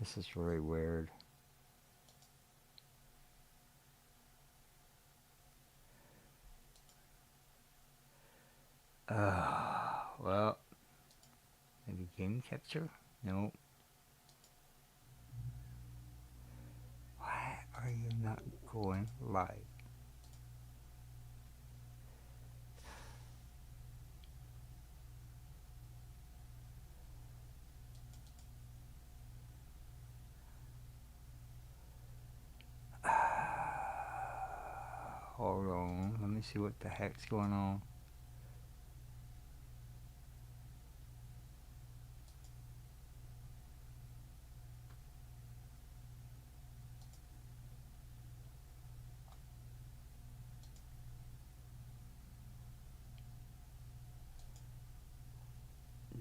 This is really weird. Well, maybe game capture? No. Why are you not going live? Hold on, let me see what the heck's going on.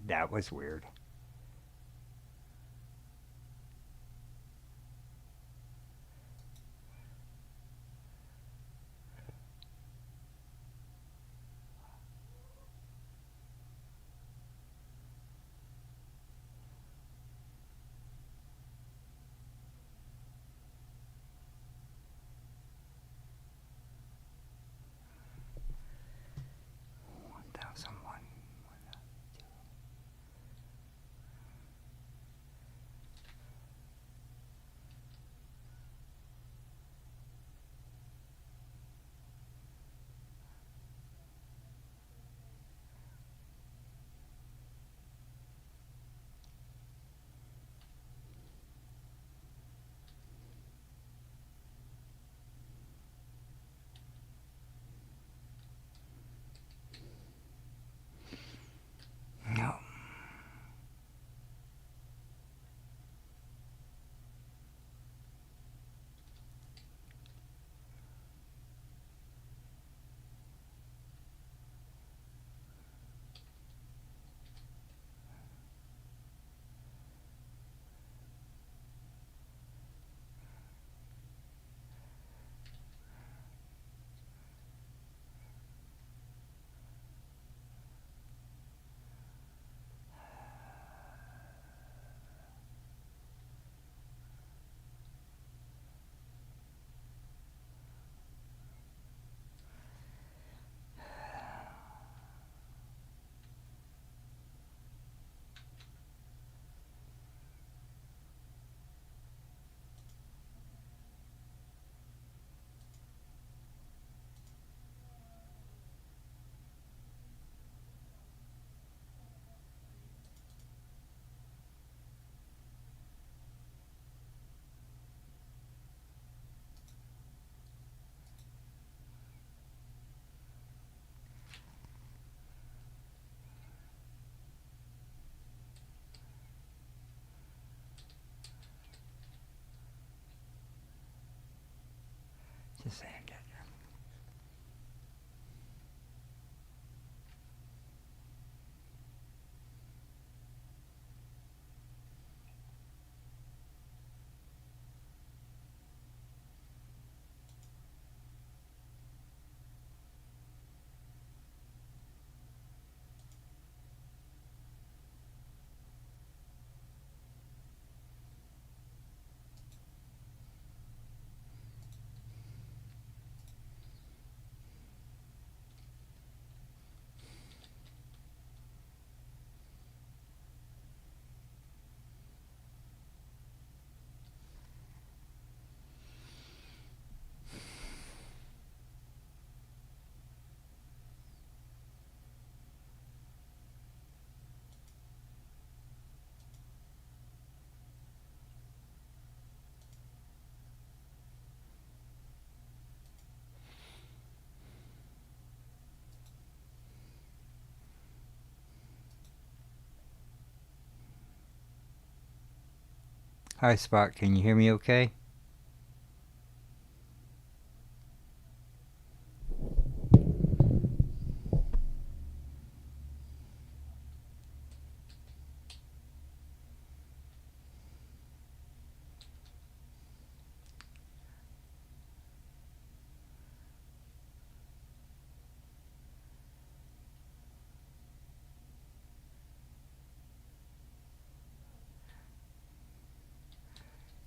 That was weird. Someone. No. Just saying that. Hi, Spot. Can you hear me okay?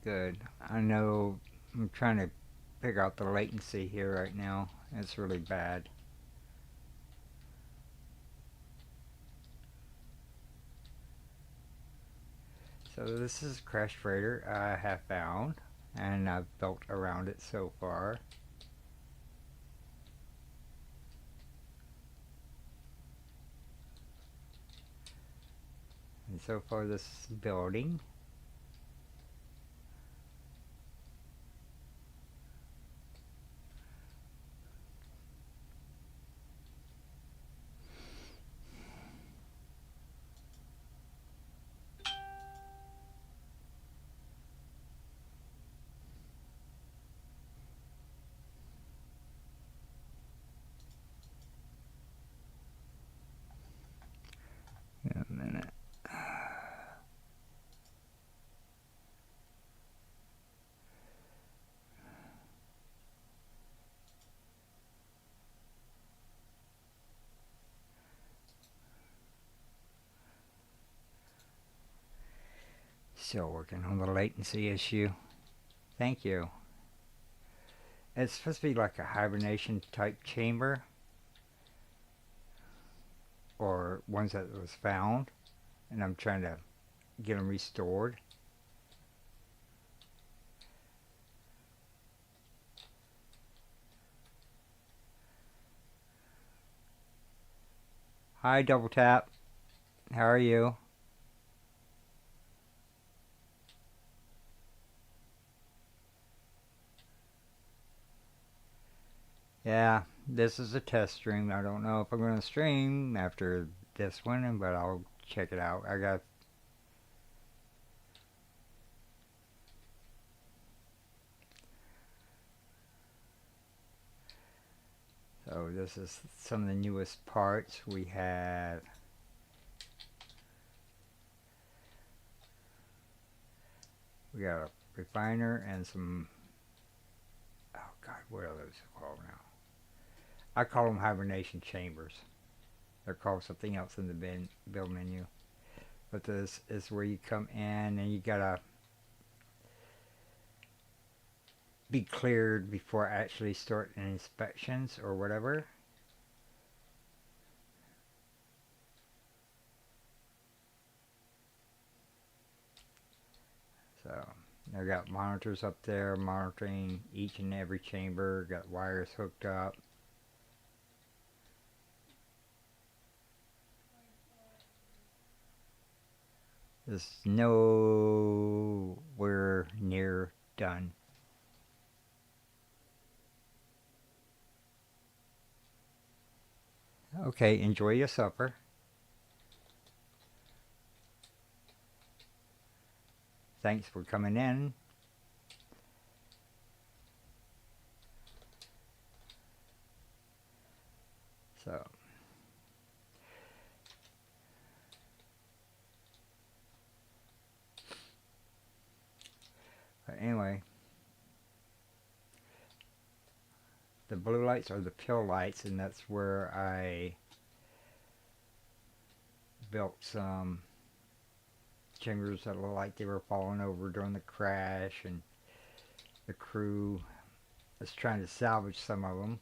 Good. I know I'm trying to figure out the latency here right now. It's really bad. So this is Crash Freighter I have found, and I've built around it so far. And so far this is building. In a minute. Still working on the latency issue. Thank you. It's supposed to be like a hibernation type chamber, or ones that was found, and I'm trying to get them restored. Hi, Double Tap. How are you? Yeah, this is a test stream. I don't know if I'm going to stream after this one, but I'll check it out. I got. So this is some of the newest parts. We got a refiner and some. Oh God, what are those called now? I call them hibernation chambers. They're called something else in the build menu. But this is where you come in and you gotta be cleared before actually starting inspections or whatever. So I got monitors up there monitoring each and every chamber. Got wires hooked up. There's nowhere near done. Okay, enjoy your supper. Thanks for coming in. So, but anyway, the blue lights are the pill lights, and that's where I built some chambers that looked like they were falling over during the crash, and the crew was trying to salvage some of them.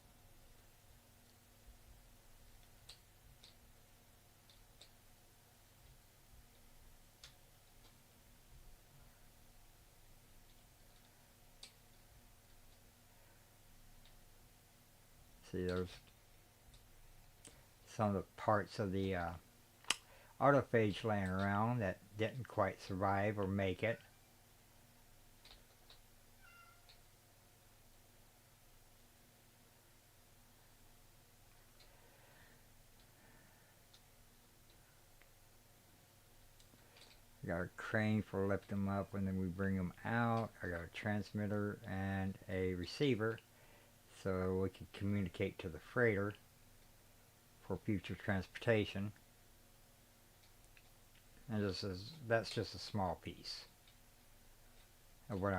See, there's some of the parts of the autophage laying around that didn't quite survive or make it. I got a crane for lifting them up and then we bring them out. I got a transmitter and a receiver so we can communicate to the freighter for future transportation. And that's just a small piece of what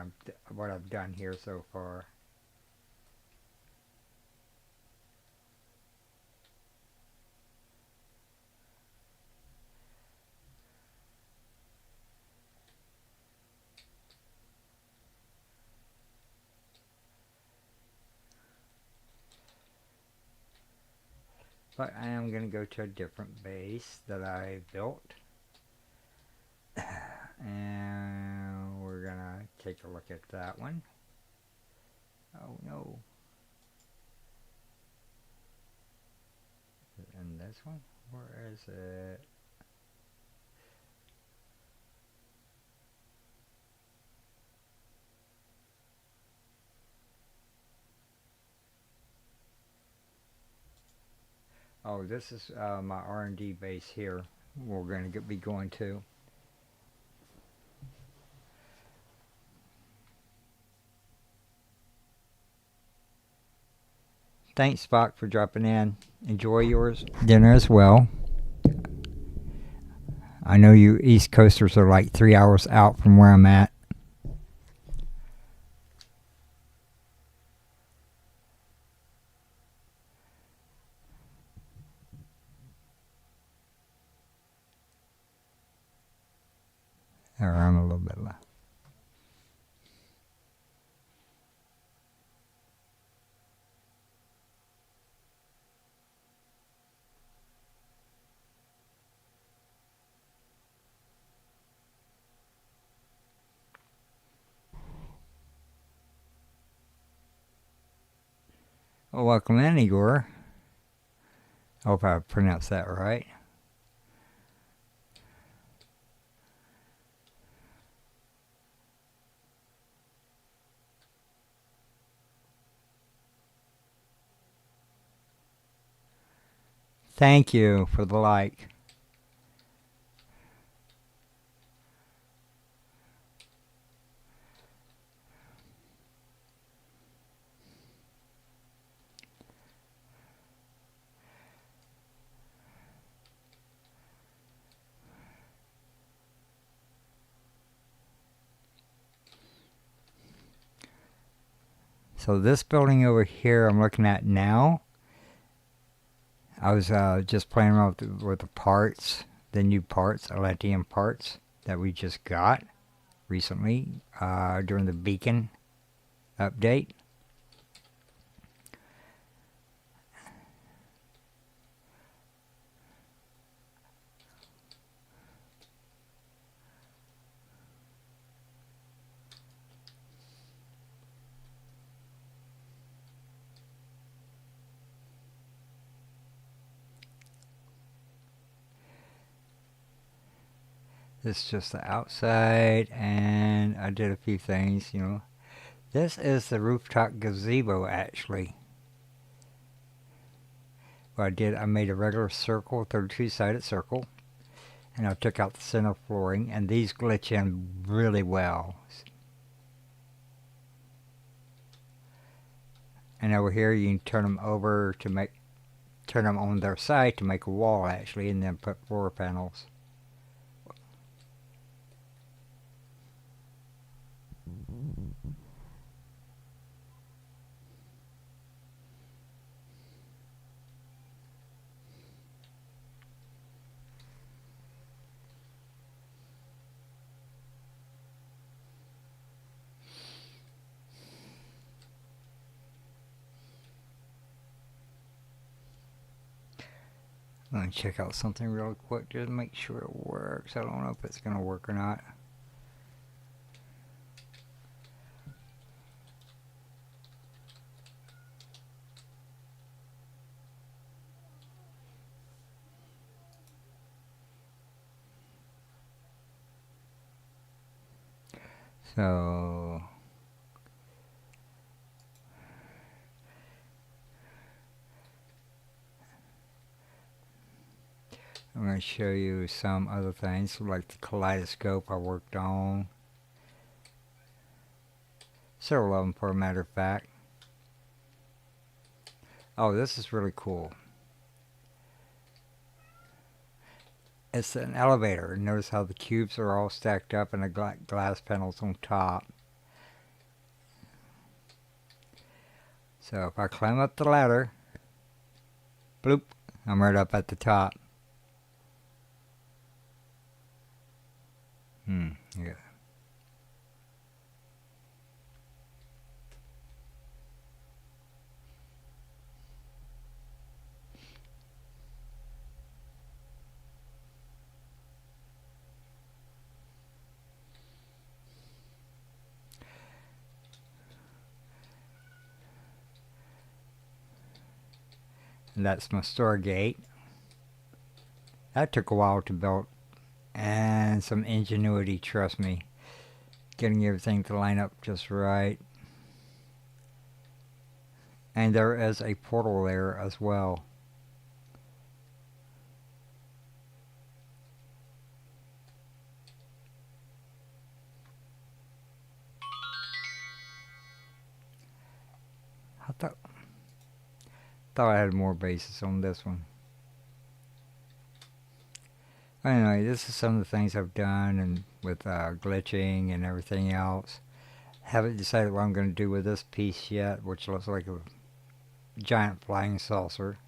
I've done here so far. But I am going to go to a different base that I built. And we're going to take a look at that one. Oh no. And this one? Where is it? Oh, this is my R&D base here. We're going to be going to. Thanks, Spock, for dropping in. Enjoy yours dinner as well. I know you East Coasters are like 3 hours out from where I'm at. Or I'm a little bit low. Well, welcome in, Igor. I hope I pronounced that right. Thank you for the like. So this building over here I'm looking at now, I was just playing around with the parts, the new parts, Atlantean parts that we just got recently during the Beacon update. This is just the outside, and I did a few things, you know. This is the rooftop gazebo, actually. What I made a regular circle, 32-sided circle, and I took out the center flooring, and these glitch in really well. And over here, you can turn them over to turn them on their side to make a wall, actually, and then put floor panels. Let me check out something real quick just to make sure it works. I don't know if it's going to work or not. So I'm going to show you some other things, like the kaleidoscope I worked on. Several of them, for a matter of fact. Oh, this is really cool. It's an elevator. Notice how the cubes are all stacked up and the glass panels on top. So if I climb up the ladder, bloop, I'm right up at the top. Yeah. And that's my store gate. That took a while to build, and some ingenuity, trust me. Getting everything to line up just right. And there is a portal there as well. I thought I had more bases on this one. Anyway, this is some of the things I've done and with glitching and everything else. Haven't decided what I'm going to do with this piece yet, which looks like a giant flying saucer.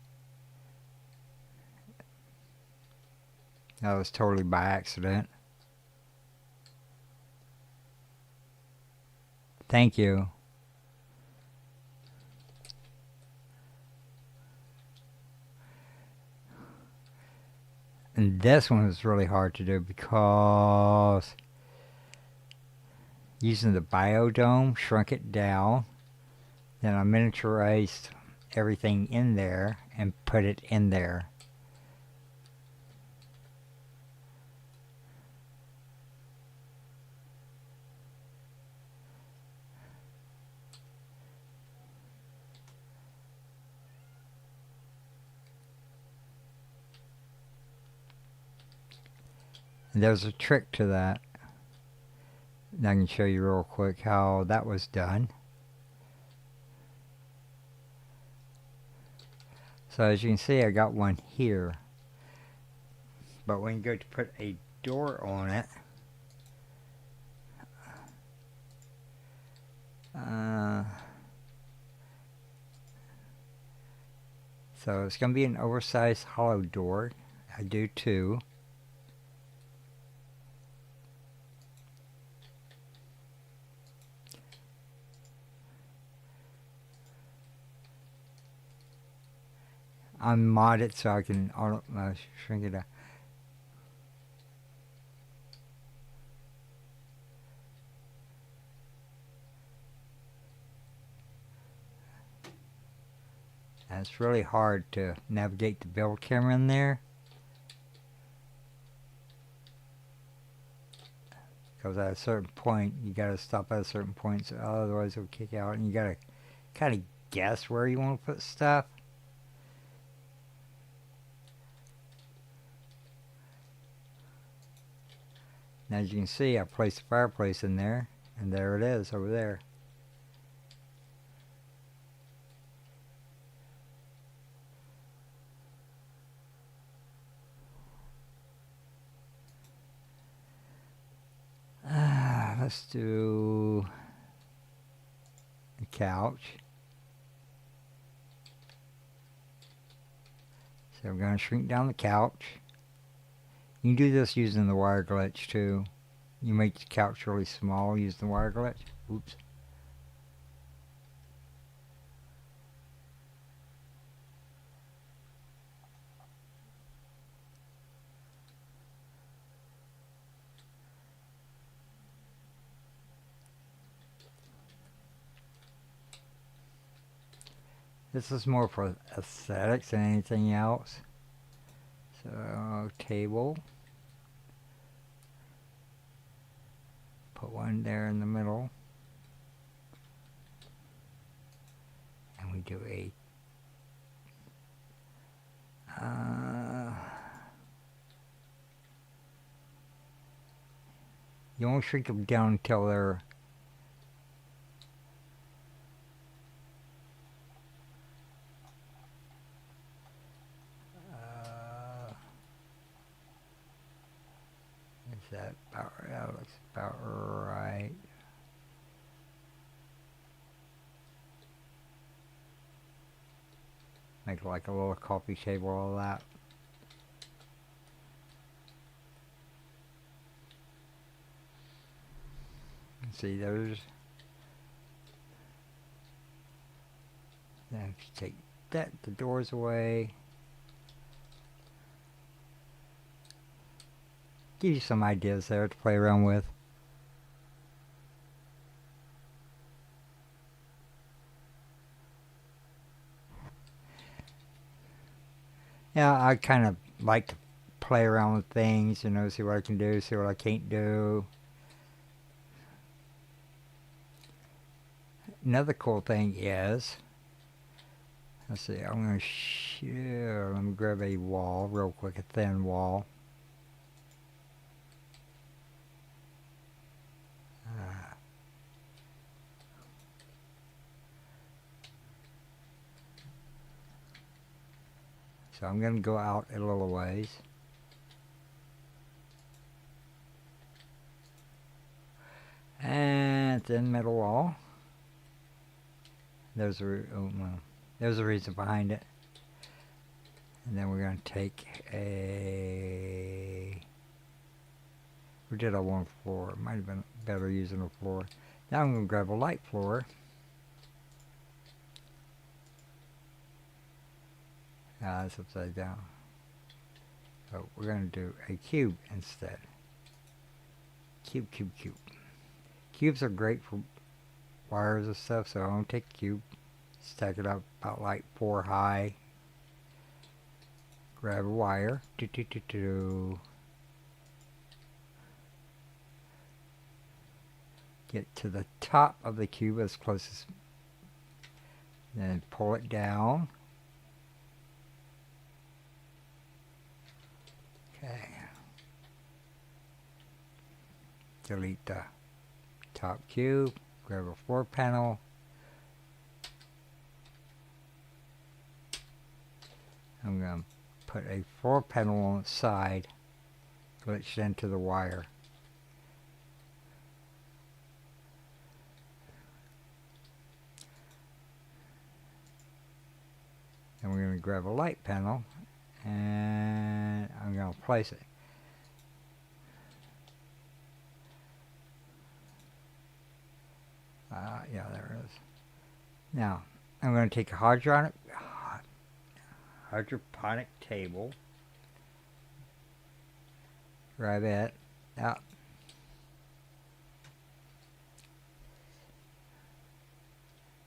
That was totally by accident. Thank you. And this one was really hard to do because using the biodome, shrunk it down, then I miniaturized everything in there and put it in there. And there's a trick to that. And I can show you real quick how that was done. So as you can see, I got one here. But when you go to put a door on it, so it's going to be an oversized hollow door. I do too. I'm modded so I can shrink it down. And it's really hard to navigate the build camera in there, because at a certain point you gotta stop at a certain point, so otherwise it'll kick out, and you gotta kind of guess where you want to put stuff. And as you can see, I placed the fireplace in there, and there it is over there. Let's do a couch. So I'm going to shrink down the couch. You can do this using the wire glitch too. You make the couch really small using the wire glitch. Oops. This is more for aesthetics than anything else. So, table. Put one there in the middle. And we do a... you won't shrink them down until they're... is that about right? That looks about right. Make like a little coffee table, all that. See, there's... then if you take the doors away. Give you some ideas there to play around with. Yeah, I kind of like to play around with things, you know, see what I can do, see what I can't do. Another cool thing is, let's see, I'm going to share, let me grab a wall real quick, a thin wall. Uh, so I'm going to go out a little ways. And thin metal wall. There's there's a reason behind it. And then we're going to take a... We did a one floor. It might have been better using a floor. Now I'm going to grab a light floor. That's upside down. So we're going to do a cube instead. Cube, cube, cube. Cubes are great for wires and stuff, so I'm going to take a cube, stack it up about like 4 high. Grab a wire. Get to the top of the cube as close as... Then pull it down. Okay. Delete the top cube. Grab a floor panel. I'm going to put a floor panel on its side, glitched into the wire. And we're going to grab a light panel, and I'm going to place it. Yeah, there it is. Now, I'm going to take a hydroponic table, grab it, out.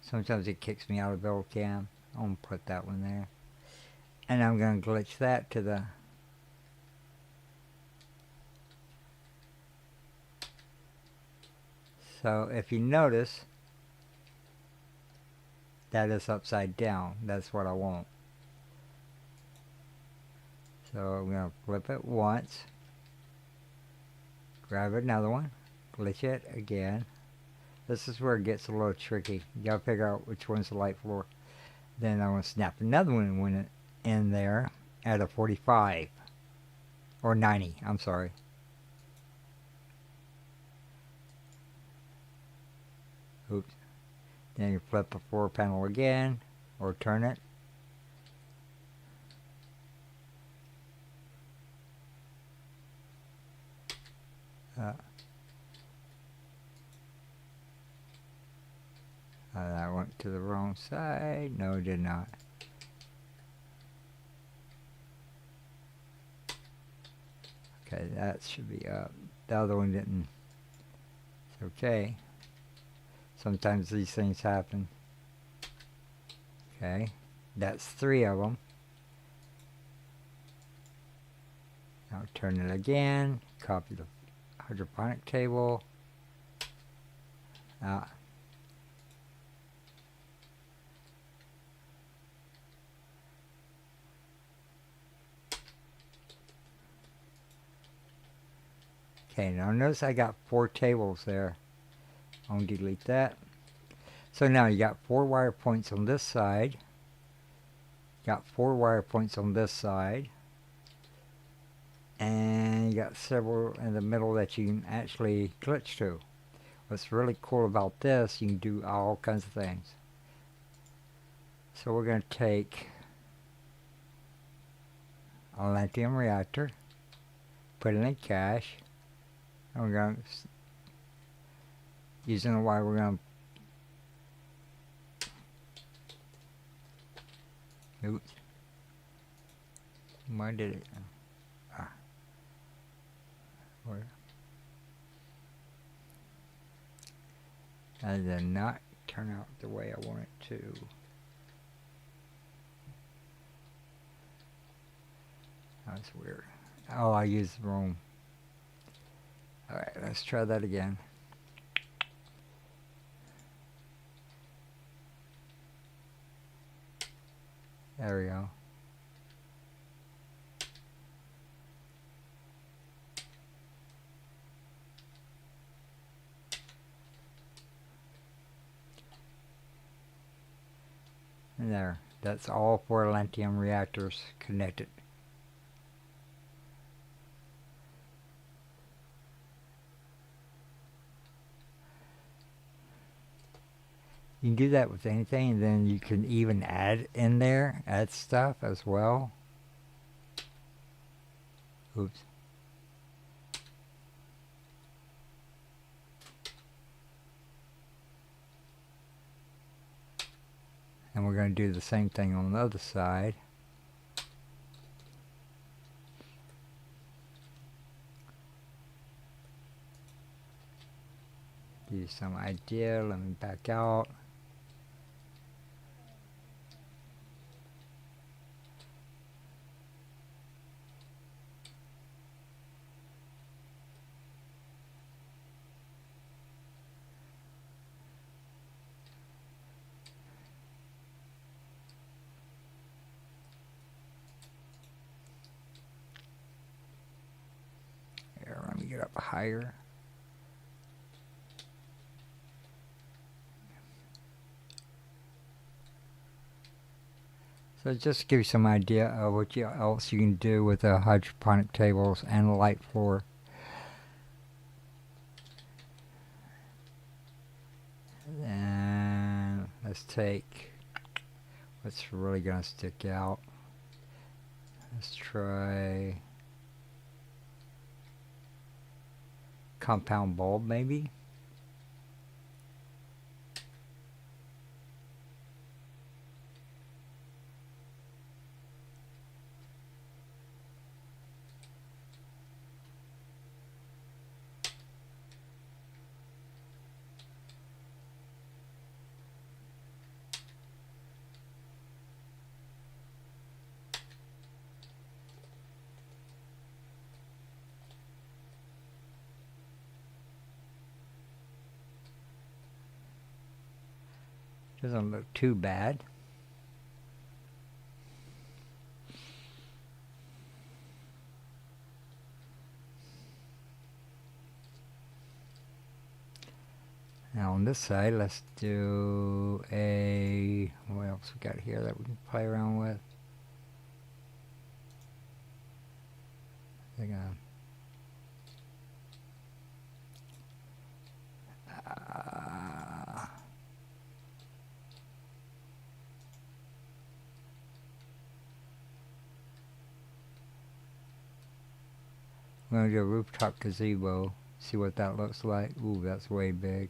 Sometimes it kicks me out of build cam. I'm going to put that one there. And I'm going to glitch that to the... So if you notice, that is upside down. That's what I want. So I'm going to flip it once. Grab another one. Glitch it again. This is where it gets a little tricky. You got to figure out which one's the light floor. Then I'm going to snap another one in there at a 45. Or 90, I'm sorry. Oops. Then you flip the floor panel again, or turn it. I went to the wrong side. No, it did not. Okay, that should be up. The other one didn't. It's okay. Sometimes these things happen. Okay, that's 3 of them. Now turn it again. Copy the hydroponic table. Okay, now notice I got 4 tables there. I'm going to delete that. So now you got 4 wire points on this side. Got 4 wire points on this side. And you got several in the middle that you can actually glitch to. What's really cool about this, you can do all kinds of things. So we're going to take a lithium reactor, put it in cache, and we're going to, using the wire, we're going to, oops, why did it, where? That did not turn out the way I want it to. That's weird. Oh, I used the wrong. Alright, let's try that again. There we go. And there. That's all 4 Lantium reactors connected. You can do that with anything, and then you can even add in there, add stuff as well. Oops. And we're going to do the same thing on the other side. Give you some idea. Let me back out. Here, let me get up higher. So just to give you some idea of what else you can do with the hydroponic tables and the light floor. And let's take what's really going to stick out. Let's try compound bulb maybe. Doesn't look too bad. Now on this side, let's do a, what else we got here that we can play around with? They're gonna, I'm gonna do a rooftop gazebo. See what that looks like. Ooh, that's way big.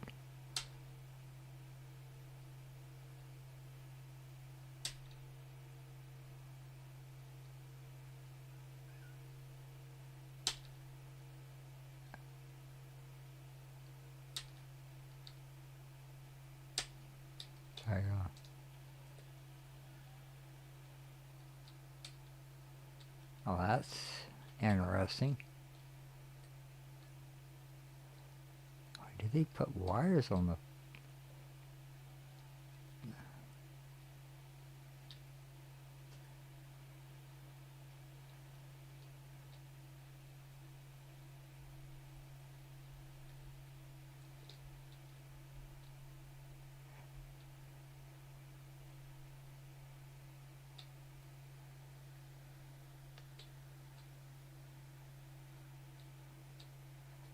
There you go. Oh, that's interesting. Why did they put wires on the...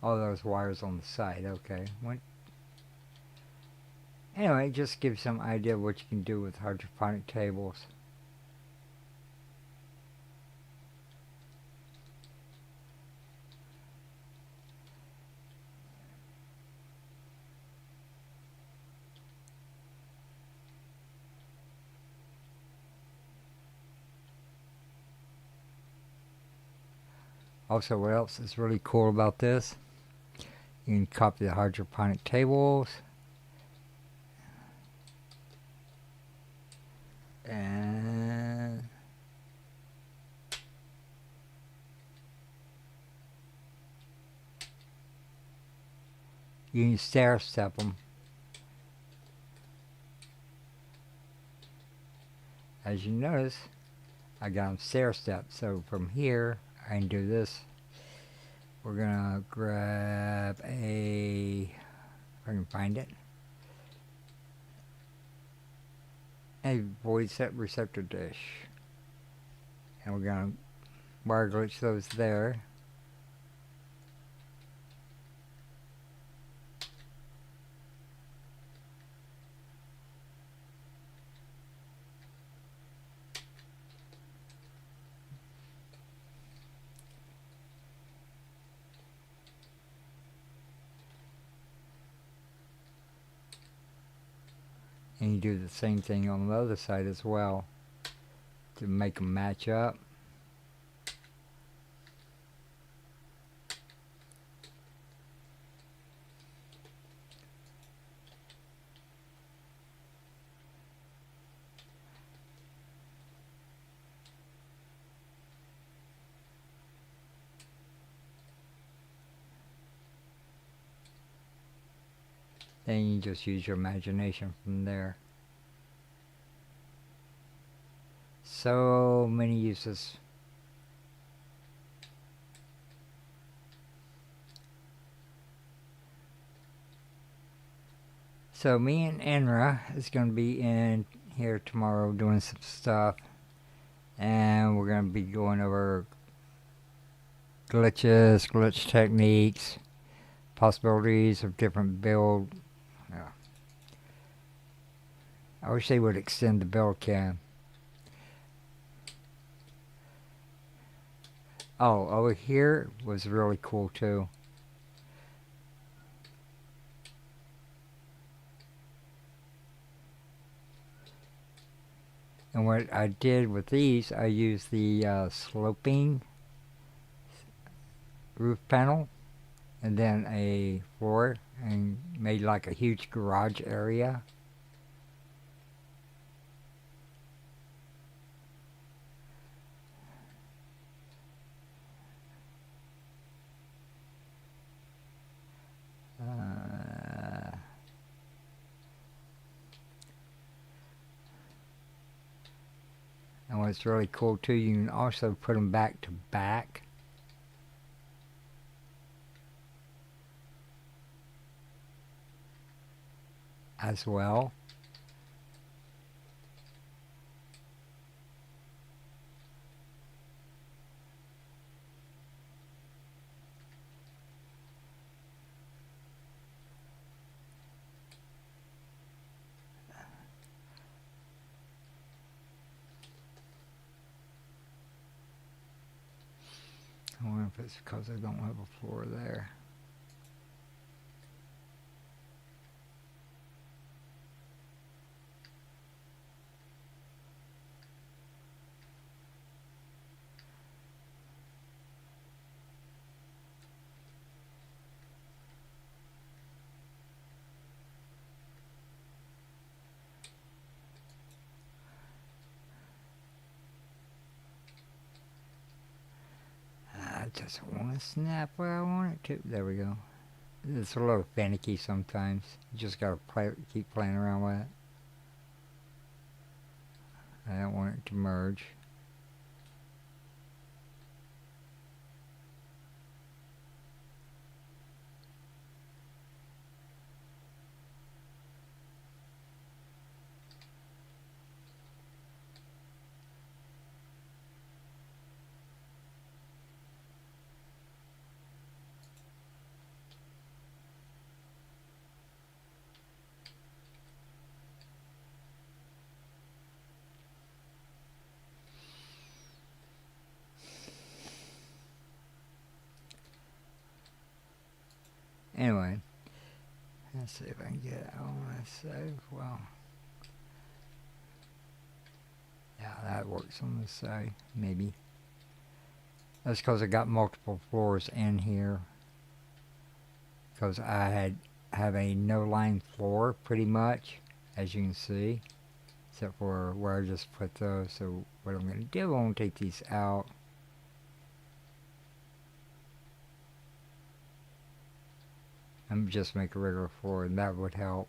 Oh, those wires on the side. Okay. Anyway, just give some idea of what you can do with hydroponic tables. Also, what else is really cool about this? You can copy the hydroponic tables. And You can stair step them. As you notice, I got them stair stepped. So from here, I can do this. We're gonna grab a, if I can find it, a void set receptor dish. And we're gonna wire glitch those there. And you do the same thing on the other side as well to make them match up. Then you just use your imagination from there. So many uses. So me and Enra is going to be in here tomorrow doing some stuff. And we're going to be going over glitches, glitch techniques, possibilities of different build. Yeah. I wish they would extend the build cam. Oh, over here was really cool too. And what I did with these, I used the sloping roof panel and then a floor and made like a huge garage area. And what's really cool too, you can also put them back to back. As well. I wonder if it's because I don't have a floor there. I just want to snap where I want it to. There we go. It's a little finicky sometimes. You just gotta keep playing around with it. I don't want it to merge. Anyway, let's see if I can get it on my save. Well, yeah, that works on this side, maybe. That's because I got multiple floors in here. Because I have a no-line floor, pretty much, as you can see. Except for where I just put those. So what I'm going to do, I'm going to take these out. and just make a regular floor, and that would help.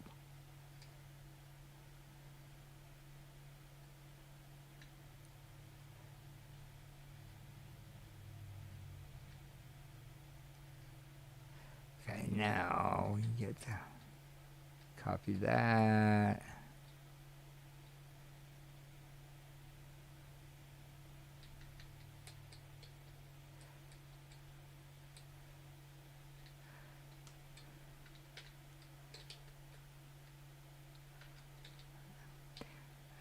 Okay, now we get to copy that.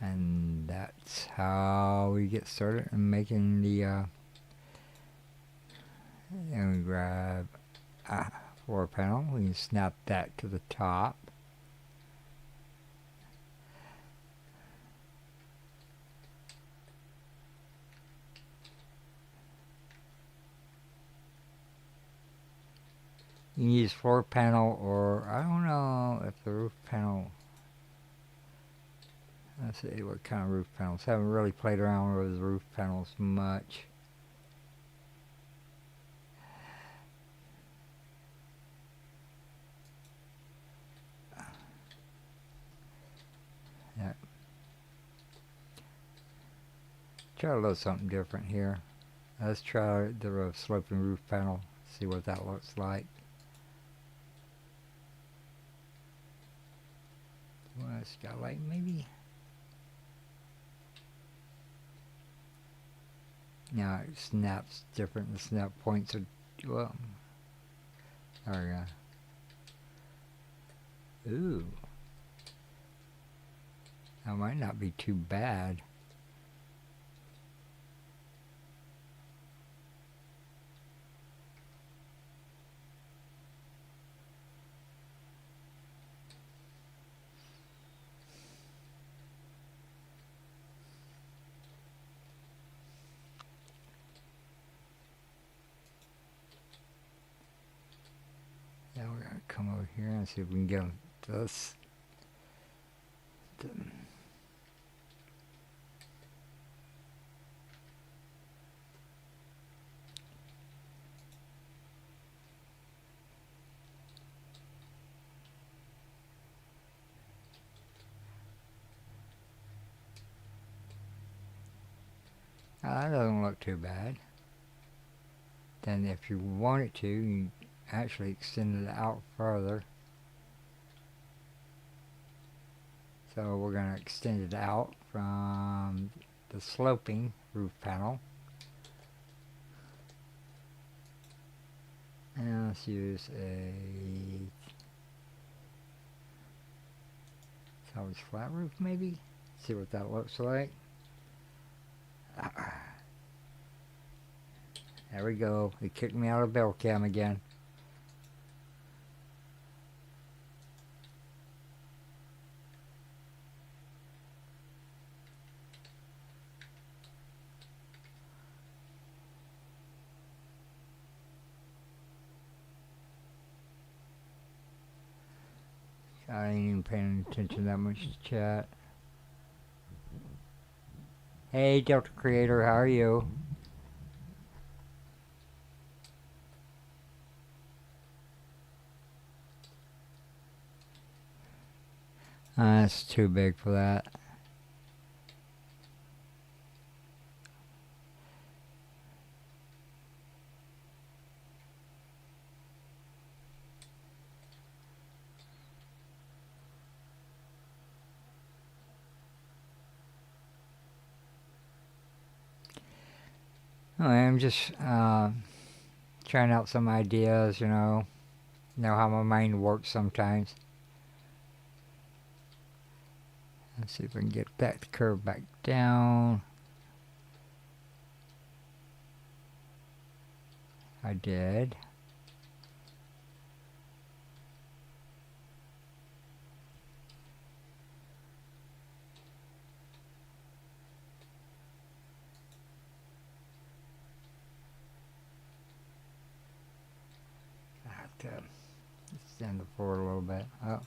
And that's how we get started in making the, and we grab a floor panel, we can snap that to the top. You can use floor panel, or I don't know if the roof panel. Let's see what kind of roof panels. Haven't really played around with roof panels much. Yeah. Try a little something different here. Let's try the sloping roof panel. See what that looks like. Well, skylight maybe. Now it snaps different. The snap points are, well, there we go. Ooh. That might not be too bad. Now we're going to come over here and see if we can get this. That doesn't look too bad. Then if you want it to, you actually extend it out further. So we're going to extend it out from the sloping roof panel. And let's use a salvage flat roof maybe. See what that looks like. There we go. It kicked me out of Bell Cam again. I ain't even paying attention that much to chat. Hey, Delta Creator, how are you? That's too big for that. I'm just trying out some ideas, you know how my mind works sometimes. Let's see if we can get that curve back down. I did. I have to extend it forward a little bit. Oh.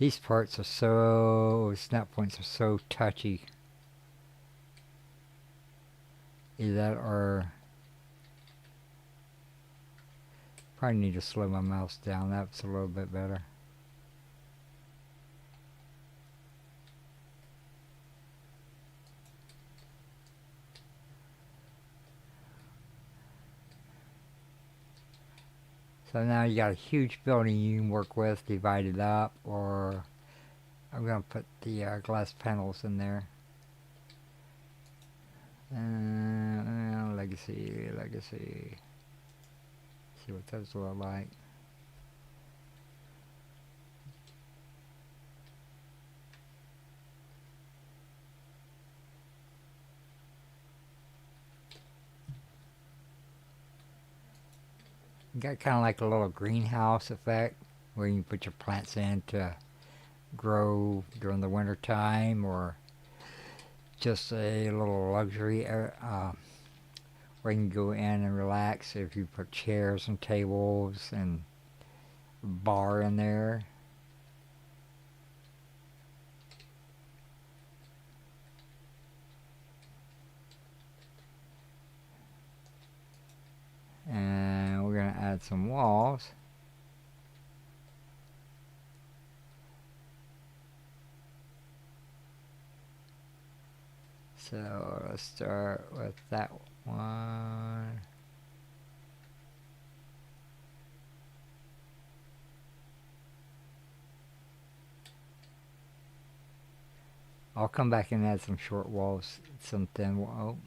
These parts are so, snap points are so touchy. Either that or probably need to slow my mouse down. That's a little bit better. So now you got a huge building you can work with, divide it up, or I'm going to put the glass panels in there. Legacy. See what those look like. You got kind of like a little greenhouse effect where you can put your plants in to grow during the winter time, or just a little luxury where you can go in and relax. If you put chairs and tables and bar in there. And we're going to add some walls. So let's start with that one. I'll come back and add some short walls, some thin wall.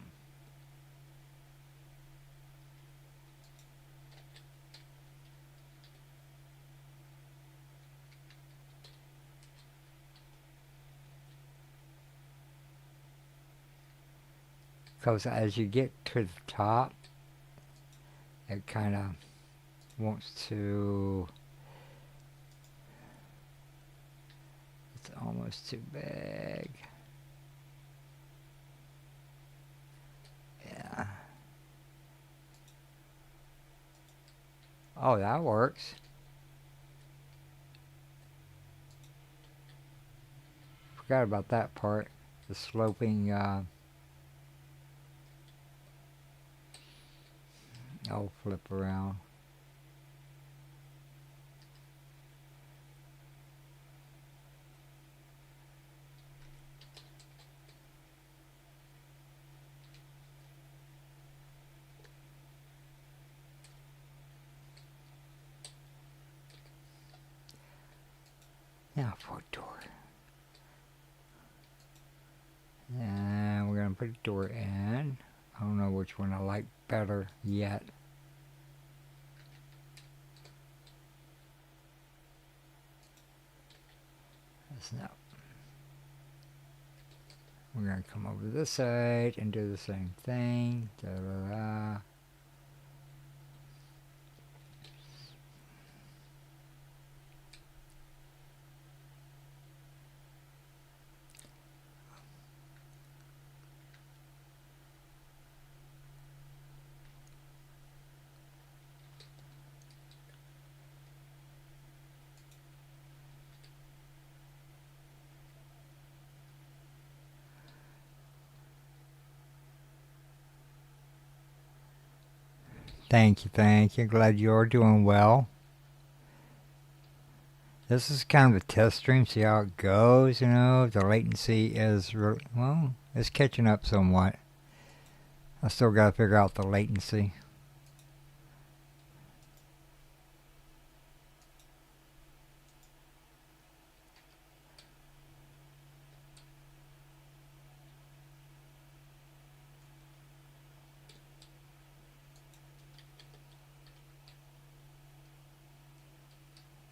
Because as you get to the top, it kind of wants to, it's almost too big. Yeah. Oh, that works. Forgot about that part. The sloping, I'll flip around. Now for a door. And we're going to put a door in. I don't know which one I like better yet. Now we're going to come over to this side and do the same thing. Da, da, da. Thank you. Glad you're doing well. This is kind of a test stream, see how it goes, you know. The latency is really, well, it's catching up somewhat. I still got to figure out the latency.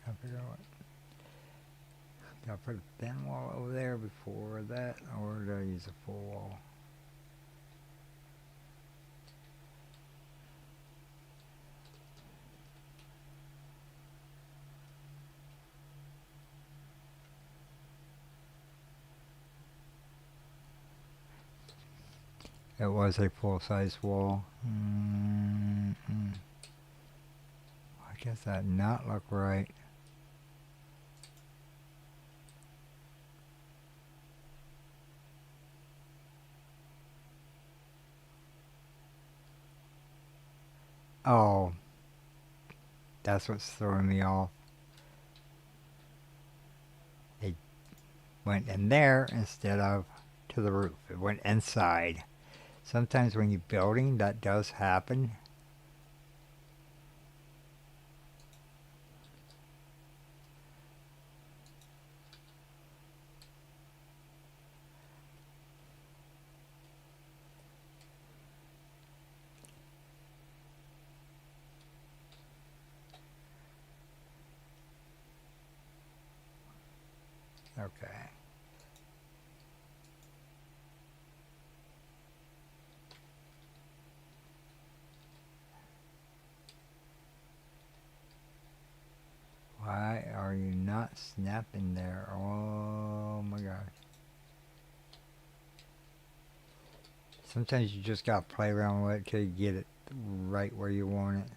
Gotta figure out what. Gotta put a thin wall over there before that, or do I use a full wall? It was a full-size wall. Why does that not look right? Oh, that's what's throwing me off. It went in there instead of to the roof. It went inside. Sometimes when you're building, that does happen. Okay. Why are you not snapping there? Oh my god. Sometimes you just gotta play around with it till you get it right where you want it.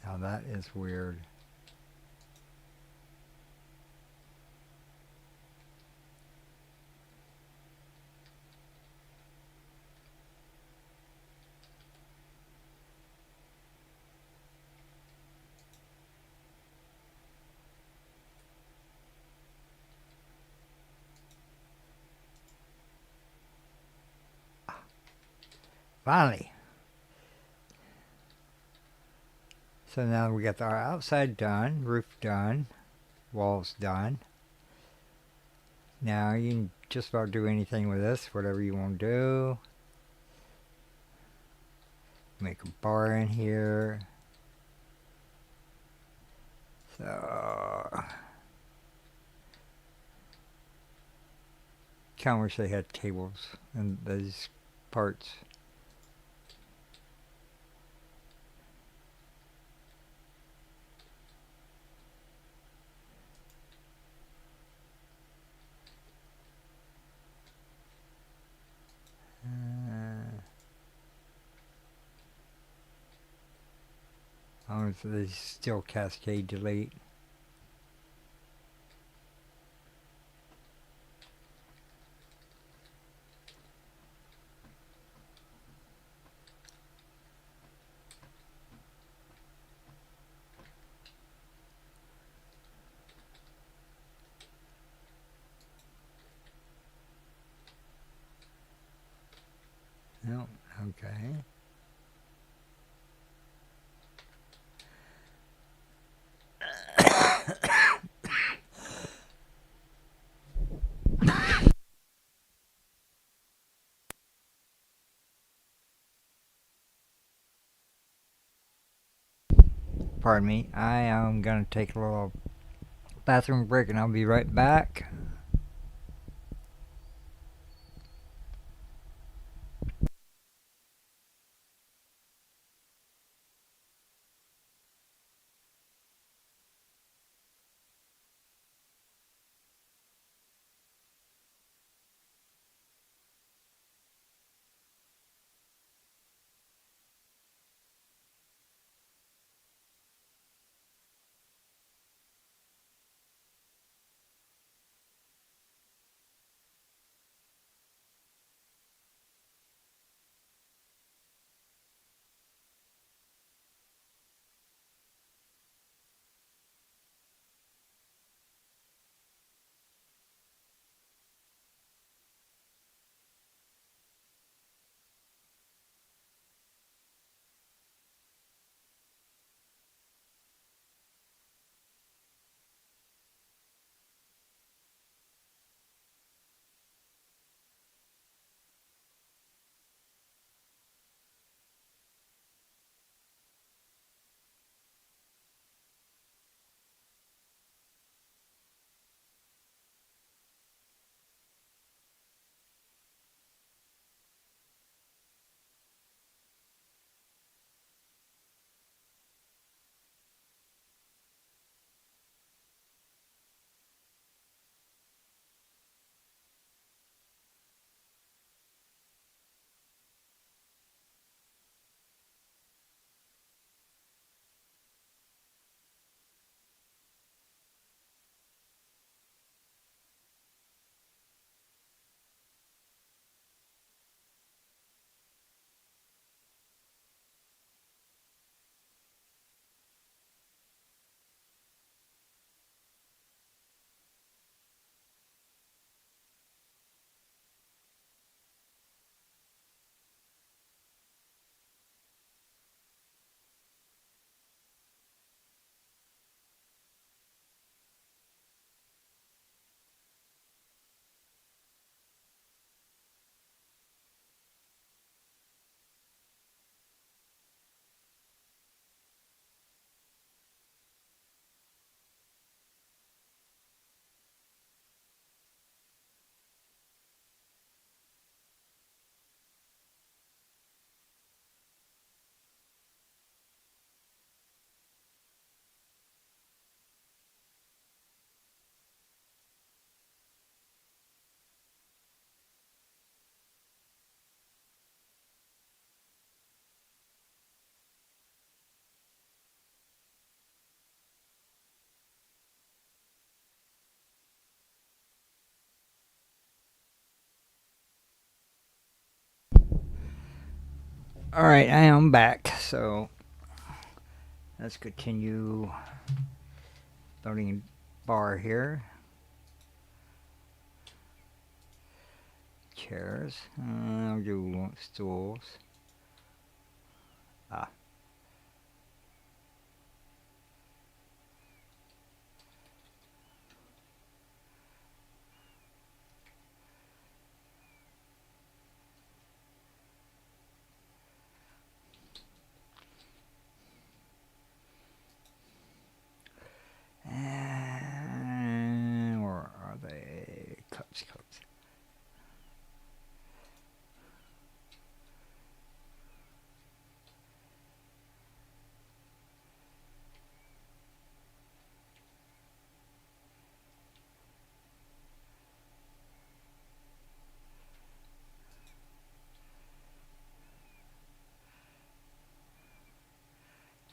Now that is weird. Finally. So now we got our outside done, roof done, walls done. Now you can just about do anything with this, whatever you want to do. Make a bar in here. So, kind of wish they had tables in these parts. Oh, so they still cascade delete. No, okay. Pardon me. I am gonna take a little bathroom break and I'll be right back. Alright, I am back, so let's continue building a bar here. Chairs. I'll do stools. Ah. And where are they? Cups.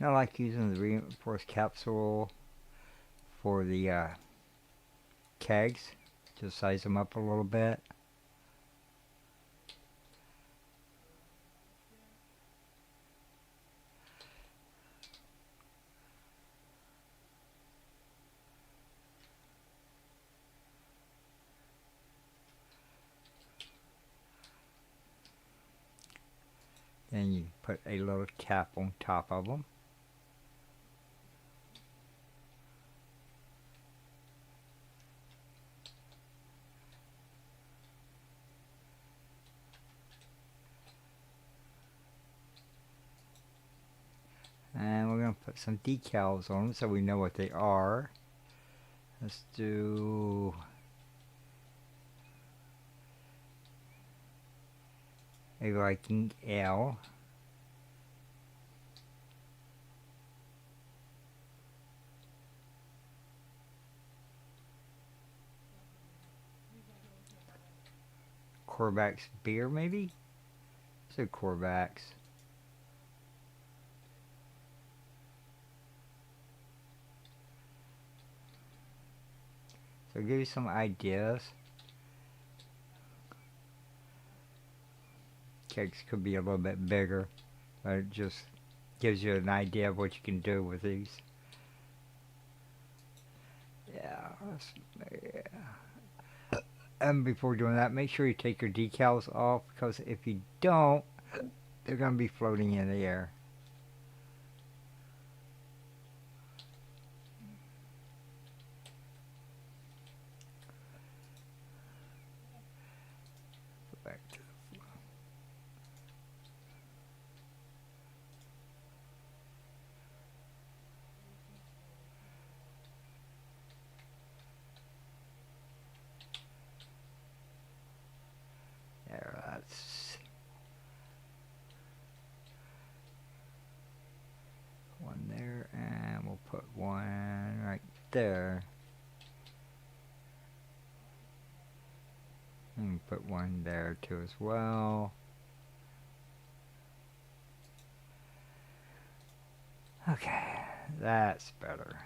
I like using the reinforced capsule for the kegs. Just size them up a little bit. Then you put a little cap on top of them. And we're going to put some decals on them so we know what they are. Let's do a Viking L. Corvax beer, maybe? So Corvax. So give you some ideas. Kegs could be a little bit bigger, but it just gives you an idea of what you can do with these. Yeah. And before doing that, make sure you take your decals off, because if you don't, they're going to be floating in the air. Back to the floor. There, that's one there, and we'll put one right there. And put one there too as well. Okay, that's better.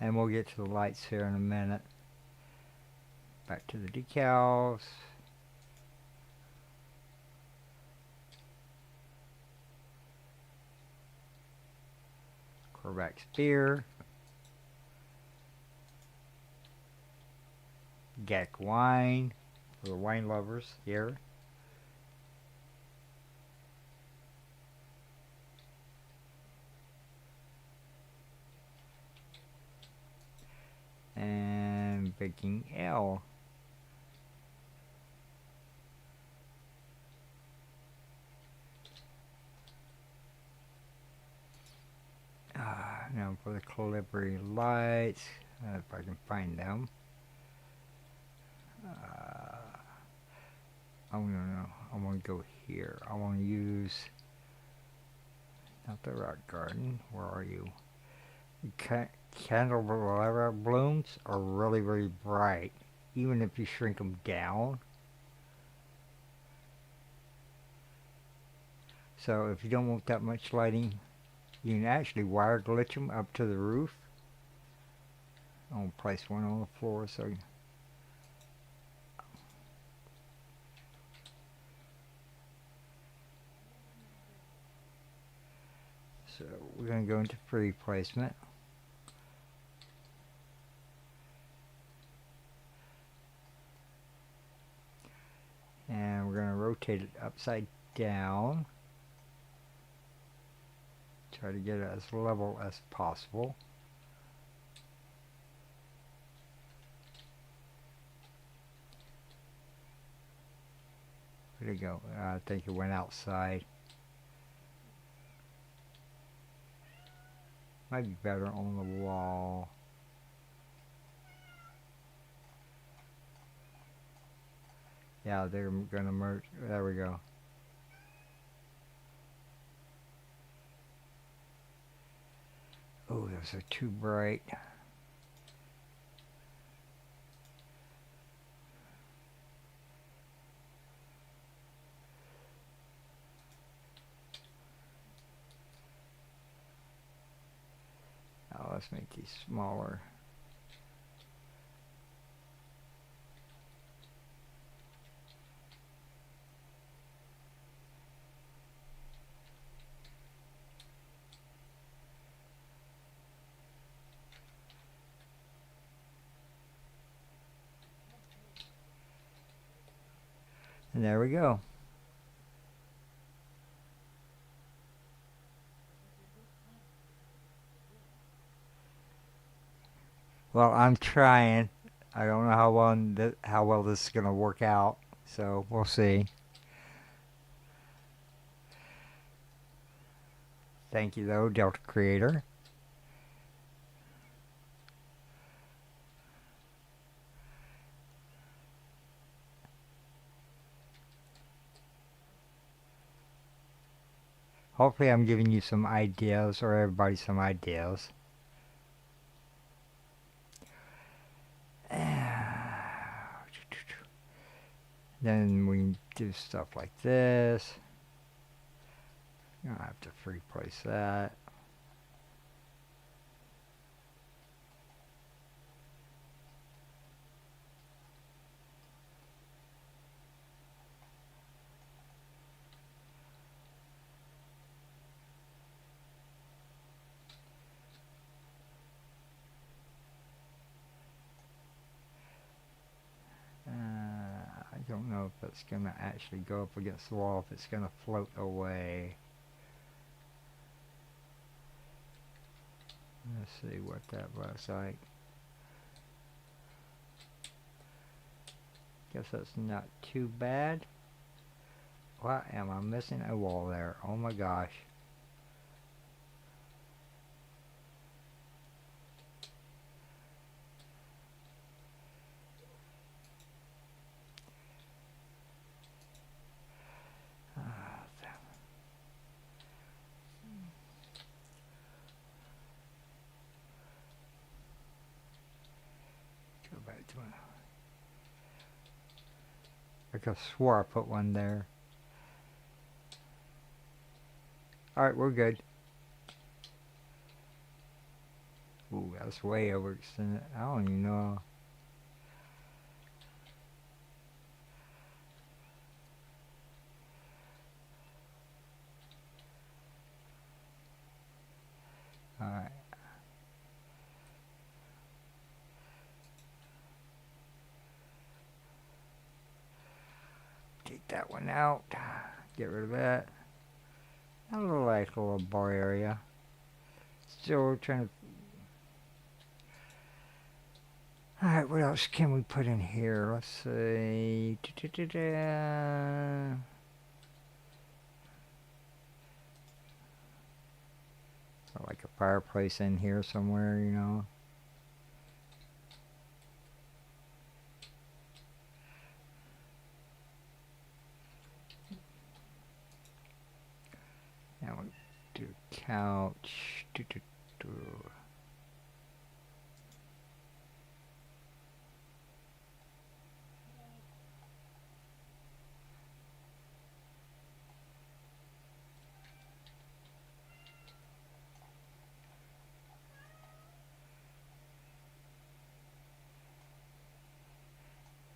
And we'll get to the lights here in a minute. Back to the decals. Corvax beer. Gek wine for the wine lovers here. And Viking Ale. Now for the Colibri lights, if I can find them. I'm gonna go here. I want to use not the rock garden. Where are you? Candelabra blooms are really, really bright, even if you shrink them down. So if you don't want that much lighting, you can actually wire glitch them up to the roof. I'll place one on the floor so we're going to go into free placement. And we're going to rotate it upside down. Try to get it as level as possible. Where'd it go? I think it went outside. Might be better on the wall. Yeah, they're gonna merge. There we go. Oh, those are too bright. Now let's make these smaller. And there we go. Well, I'm trying. I don't know how well this is gonna work out, so we'll see. Thank you though, Delta Creator. Hopefully I'm giving you some ideas, or everybody some ideas. Then we do stuff like this. I'll have to free place that. I don't know if that's gonna actually go up against the wall, if it's gonna float away. Let's see what that looks like. Guess that's not too bad. What am I missing? A wall there. Oh my gosh. Go back to it. I could have swore I put one there. Alright, we're good. Ooh, that's way overextended. I don't even know. Alright. Take that one out. Get rid of that. I like a little bar area. Still trying to... Alright, what else can we put in here? Let's see... Like a fireplace in here somewhere, you know. Now we do couch.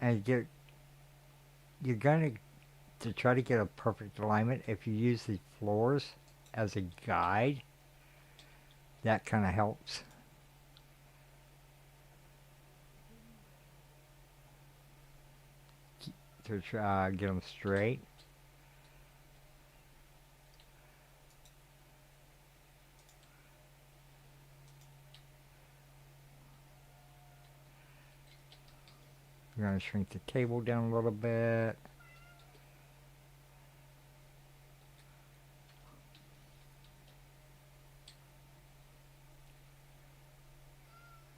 and you're going to try to get a perfect alignment. If you use the floors as a guide, that kind of helps to try get them straight. We're going to shrink the table down a little bit.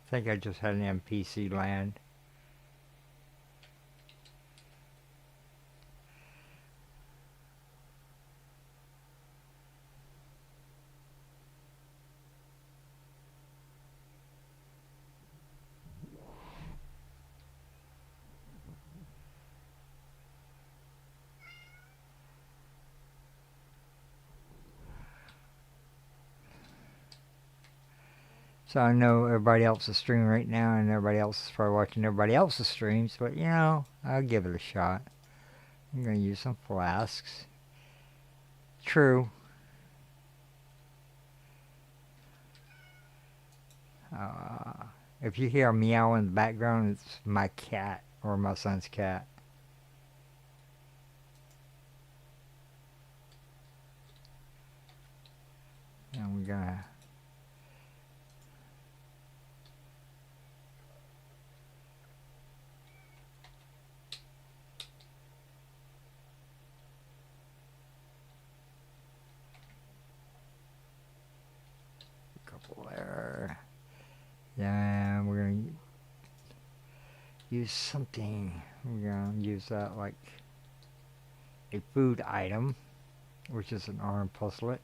I think I just had an NPC land. So I know everybody else is streaming right now, and everybody else is probably watching everybody else's streams, but you know, I'll give it a shot. I'm going to use some flasks. True. If you hear a meow in the background, it's my cat or my son's cat. And we're going to there. Then we're going to use something. We're going to use that like a food item, which is an arm puzzlet.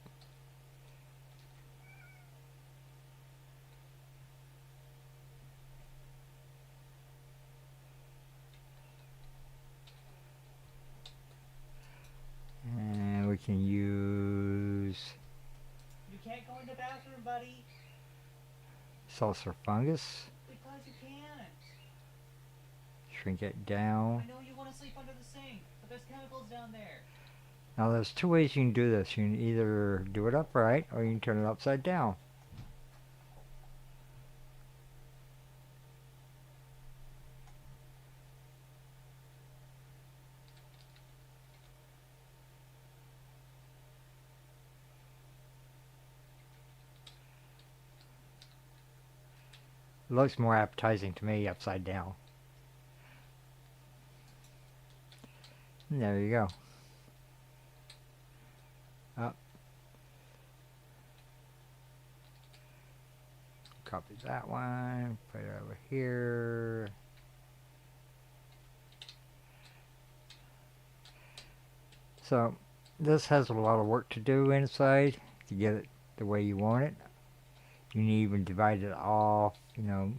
And we can use... You can't go in the bathroom, buddy. Saucer fungus. Because you can't. Shrink it down. I know you want to sleep under the sink, but there's chemicals down there. Now there's two ways you can do this. You can either do it upright or you can turn it upside down. It looks more appetizing to me upside down. And there you go. Up. Copy that one. Put it over here. So this has a lot of work to do inside to get it the way you want it. You can even divide it off, you know.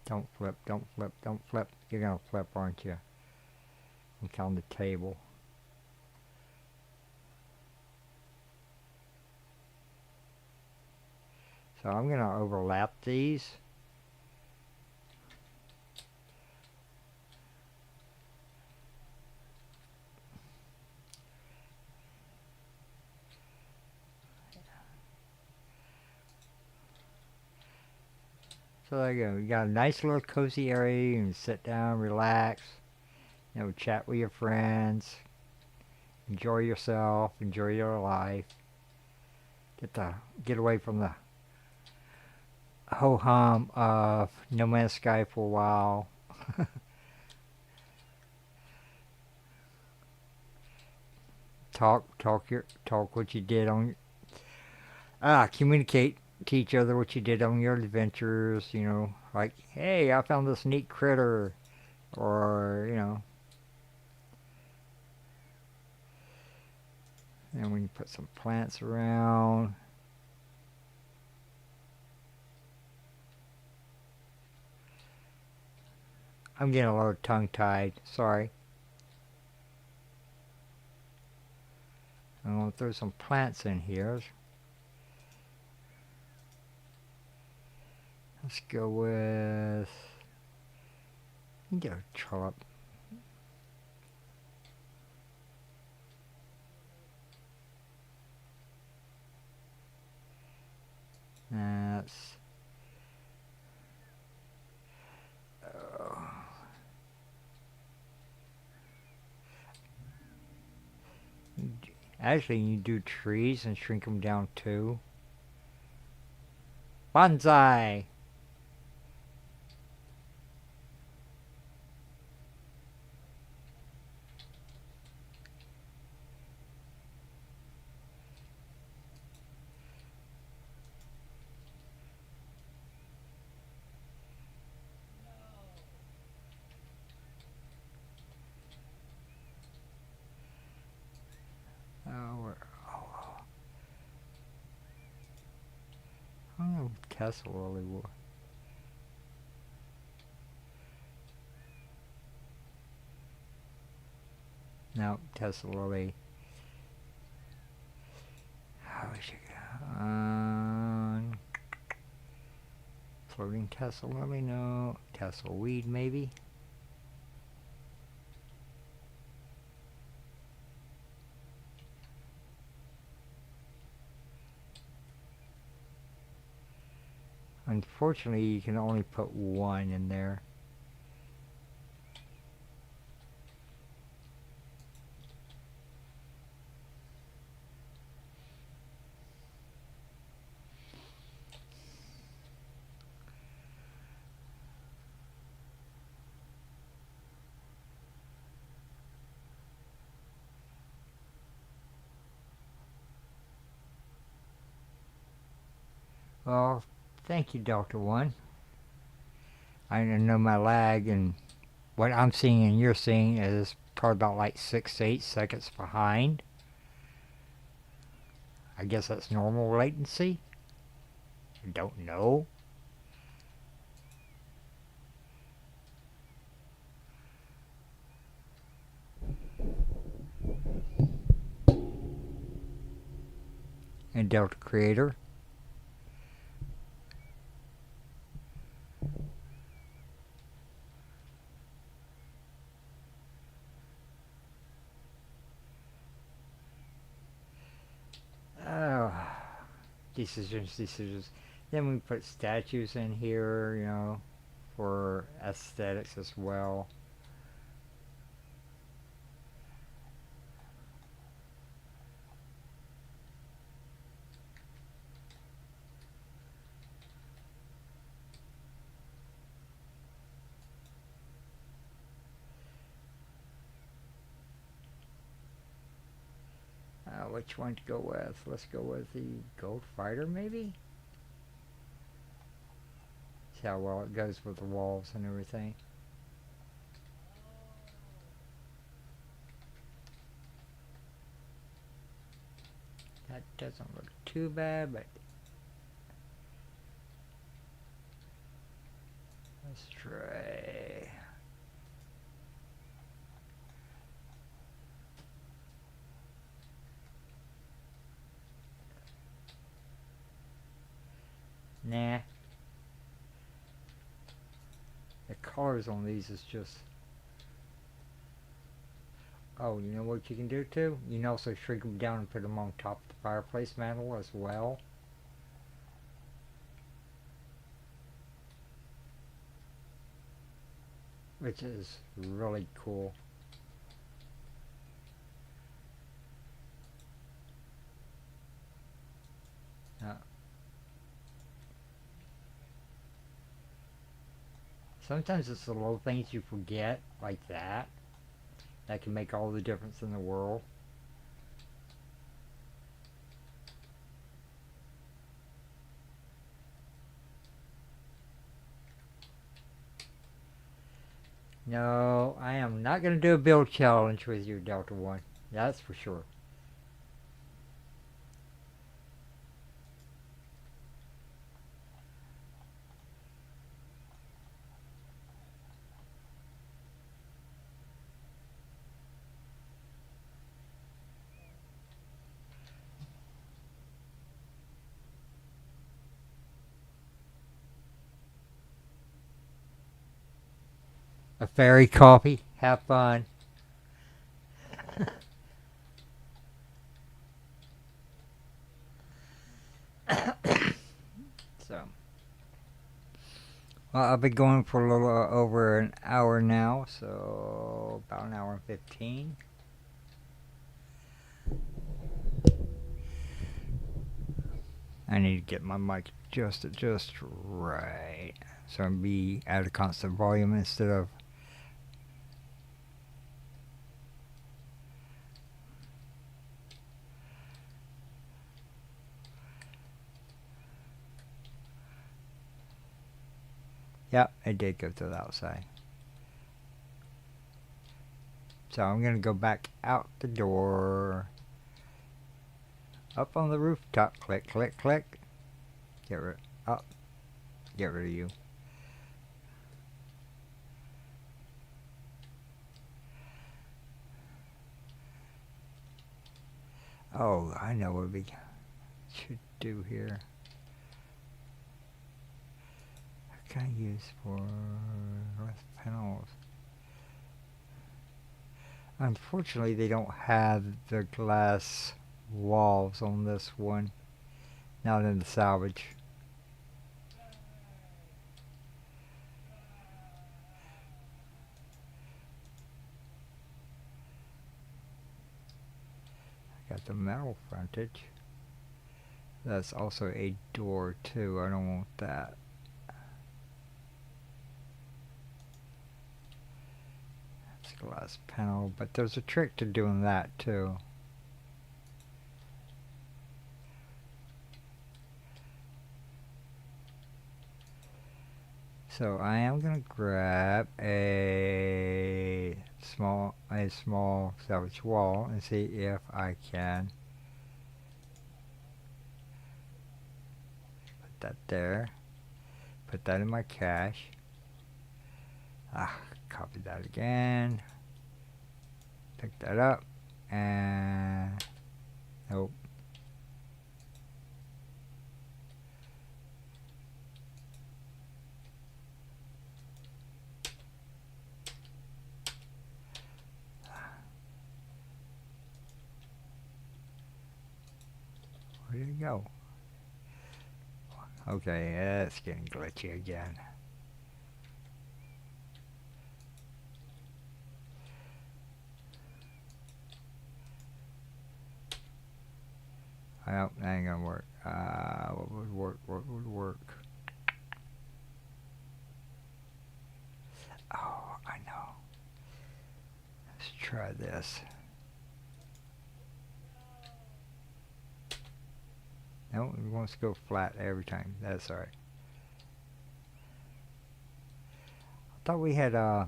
Don't flip, don't flip, don't flip. You're gonna flip, aren't you? Look on the table. So I'm gonna overlap these. So there you go. You got a nice little cozy area. You can sit down, relax, you know, chat with your friends, enjoy yourself, enjoy your life. Get away from the ho hum of No Man's Sky for a while. Talk what you did on. Communicate to each other what you did on your adventures. You know, like, hey, I found this neat critter, or you know, put some plants around. I'm getting a little tongue-tied. Sorry. I'm going to throw some plants in here. Let's go with... Get a tulip. That's... Actually, you do trees and shrink them down too. Bonsai! I don't know if Castle Lily will. No, Tesla Lily. How is she? Floating Tesla Lily, no. Tesla Weed, maybe. Unfortunately, you can only put one in there. Well, thank you, Delta One. I know my lag and what I'm seeing and you're seeing is probably about like 6 to 8 seconds behind. I guess that's normal latency. I don't know. And Delta Creator. Oh, decisions. Then we put statues in here, you know, for aesthetics as well. Which one to go with? Let's go with the Gold Fighter, maybe? See how well it goes with the walls and everything. That doesn't look too bad, but let's try. Nah. The colors on these is just... Oh, you know what you can do too? You can also shrink them down and put them on top of the fireplace mantle as well. Which is really cool. Sometimes it's the little things you forget, like that can make all the difference in the world. No, I am not going to do a build challenge with you, Delta One. That's for sure. a fairy coffee. Have fun. So, well, I've been going for a little over an hour now, so about an hour and 15. I need to get my mic adjusted just right, so I'm be at a constant volume instead of. Yep, it did go to the outside. So I'm gonna go back out the door. Up on the rooftop. Click, click, click. Get rid. Up. Get rid of you. Oh, I know what we should do here. What can I use for less panels? Unfortunately, they don't have the glass walls on this one. Not in the salvage. Got the metal frontage. That's also a door too. I don't want that. It's a glass panel, but there's a trick to doing that too. So I am gonna grab a small salvage wall and see if I can put that there. Put that in my cache. Copy that again. Pick that up and nope. Where did it go? Okay, it's getting glitchy again. Nope, that ain't gonna work. What would work? What would work? Oh, I know. Let's try this. No, it wants to go flat every time. That's alright. I thought we had look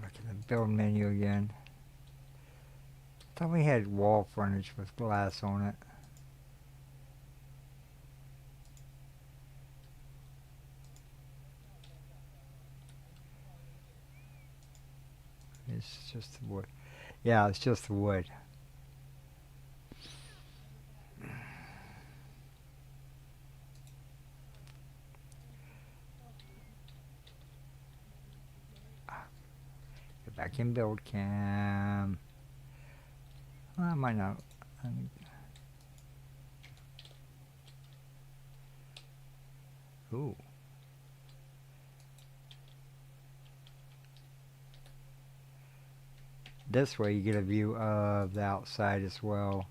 at the build menu again. I thought we had wall frontage with glass on it. It's just the wood. Yeah, it's just the wood. Get back in build cam. Well, I might not. Ooh. This way you get a view of the outside as well.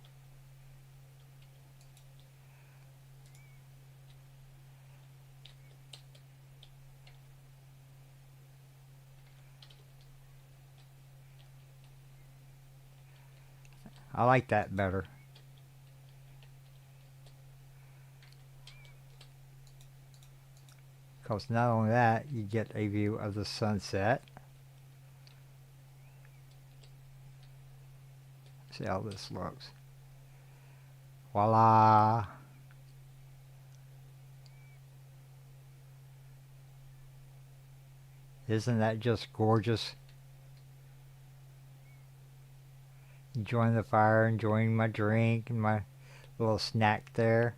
I like that better. Because not only that, you get a view of the sunset. See how this looks. Voila! Isn't that just gorgeous? Enjoying the fire, enjoying my drink and my little snack there.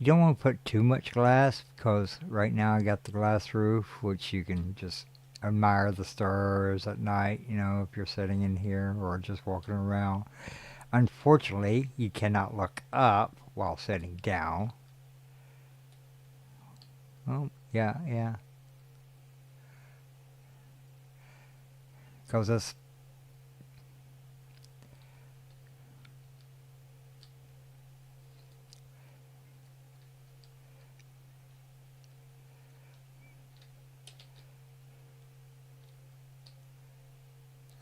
You don't want to put too much glass because right now I got the glass roof, which you can just admire the stars at night, if you're sitting in here or just walking around. Unfortunately, you cannot look up while sitting down. Oh, yeah, yeah. Because this.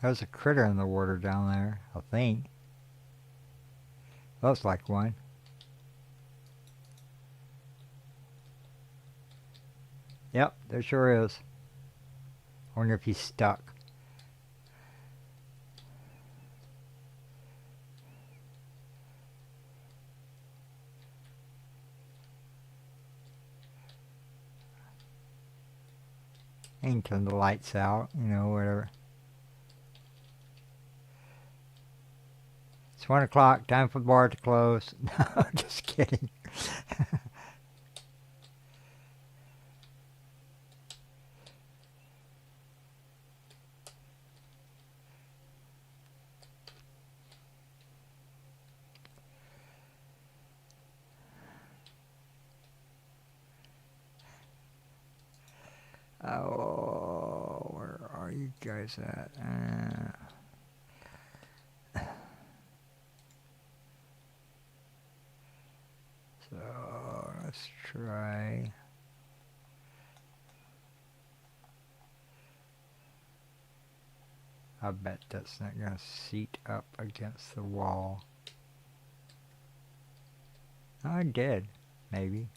There's a critter in the water down there, I think. Looks like one. Yep, there sure is. I wonder if he's stuck. I can turn the lights out, whatever. It's 1 o'clock, time for the bar to close. No, just kidding. Oh, where are you guys at? So, let's try. I bet that's not going to seat up against the wall. Oh, I did, maybe.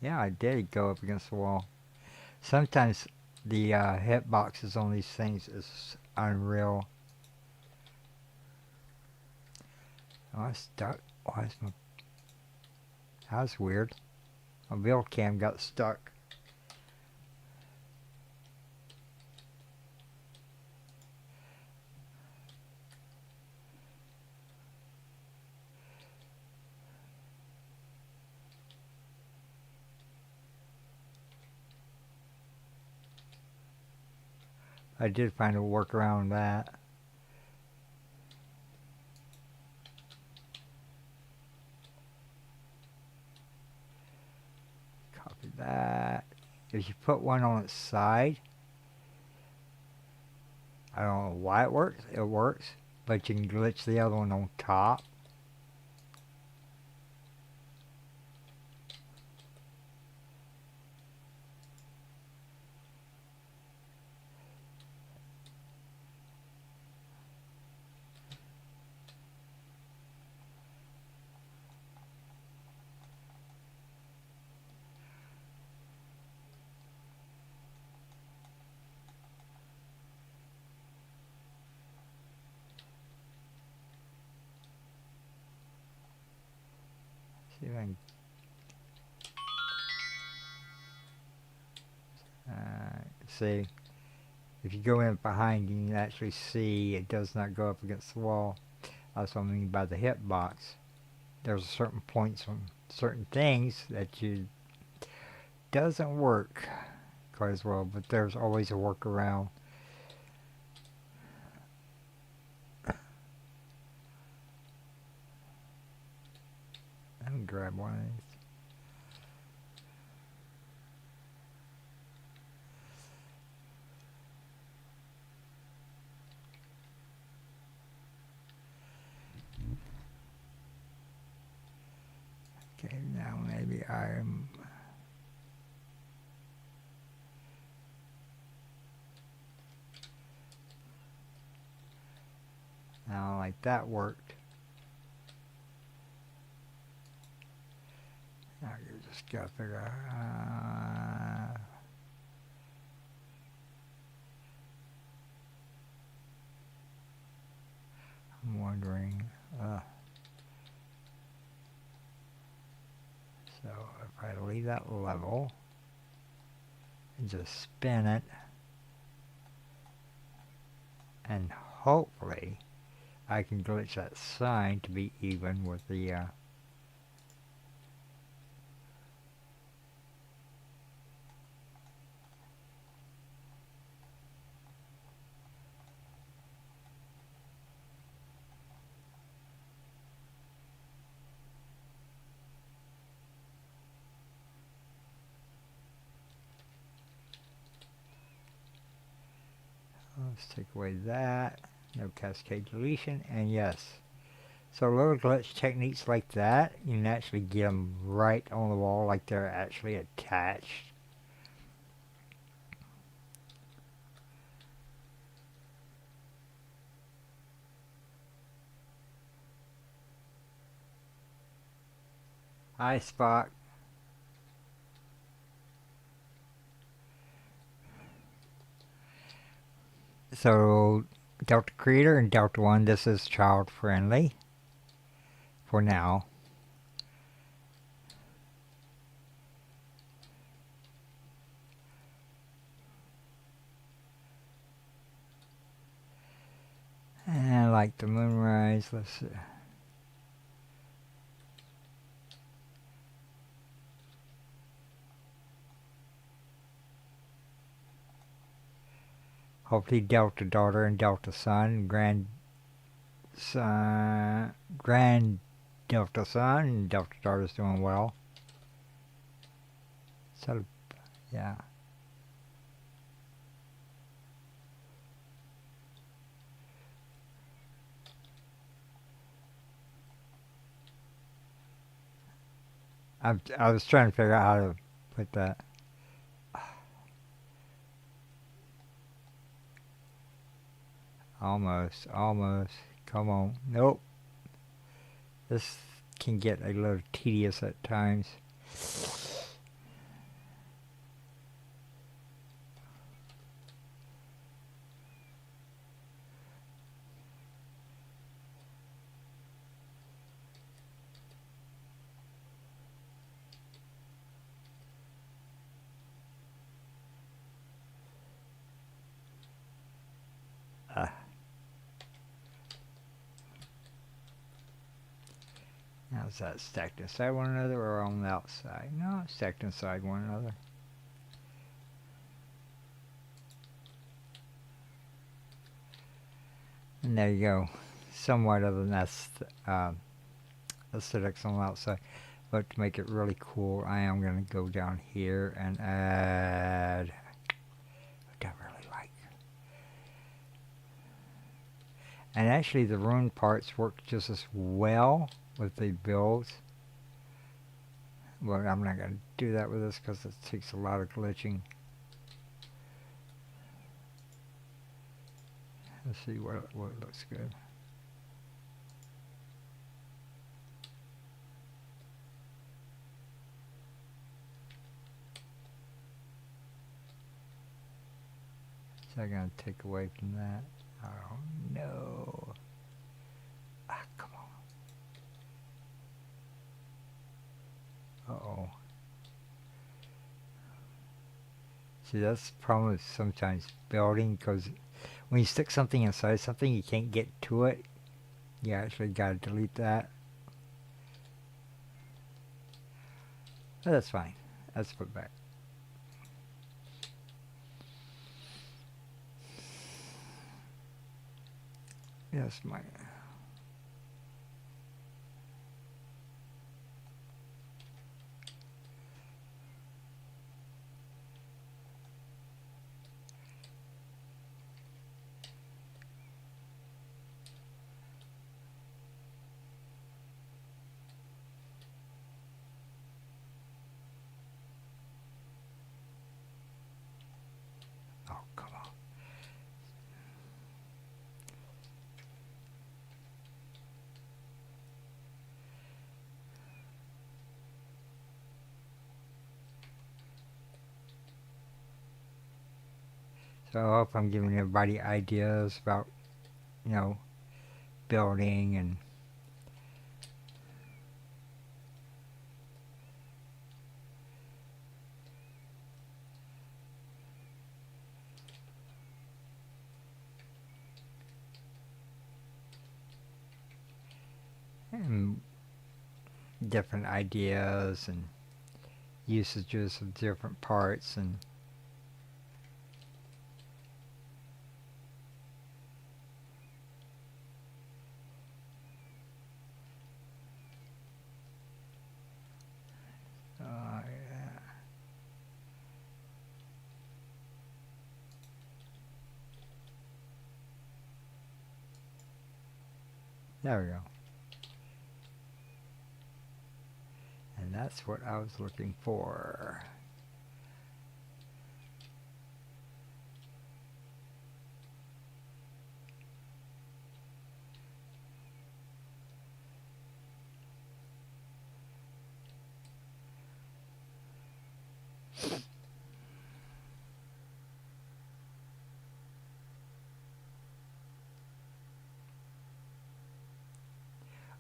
Yeah, I did go up against the wall. Sometimes the hitboxes on these things is unreal. Oh, I stuck. Why is my... That's weird. My bill cam got stuck. I did find a workaround that. Copy that. If you put one on its side, I don't know why it works. It works, but you can glitch the other one on top. See if I can. See, if you go in behind, you can actually see it does not go up against the wall. That's what I mean by the hitbox. There's certain points on certain things that you doesn't work quite as well, but there's always a workaround. Let me grab one of these. Okay, now maybe I'm... Now, like that worked. Now you just gotta figure out... I'm wondering... So if I leave that level and just spin it and hopefully I can glitch that sign to be even with the let's take away that. No cascade deletion, and yes. So little glitch techniques like that, you can actually get them right on the wall like they're actually attached. Hi, Spock. So Delta Creator and Delta One, this is child friendly for now. And like the moonrise, let's see. Hopefully Delta Daughter and Delta Son, Grand Delta Son and Delta Daughter's doing well. So, yeah. I was trying to figure out how to put that. Almost, almost. Come on. Nope. This can get a little tedious at times. Now is that stacked inside one another or on the outside? No, it's stacked inside one another. And there you go. Somewhat of an aesthetics on the outside. But to make it really cool, I am going to go down here and add what I really like. And actually the rune parts work just as well with the builds. But I'm not going to do that with this because it takes a lot of glitching. Let's see what looks good. So I'm going to take away from that. Oh no. Ah, come on. Uh-oh. See, that's the problem with sometimes building, because when you stick something inside something, you can't get to it. You actually got to delete that. But that's fine. Let's put it back. Yes, my... Oh, come on. So I hope I'm giving everybody ideas about, you know, building and... and different ideas and usages of different parts and yeah. There we go. And that's what I was looking for.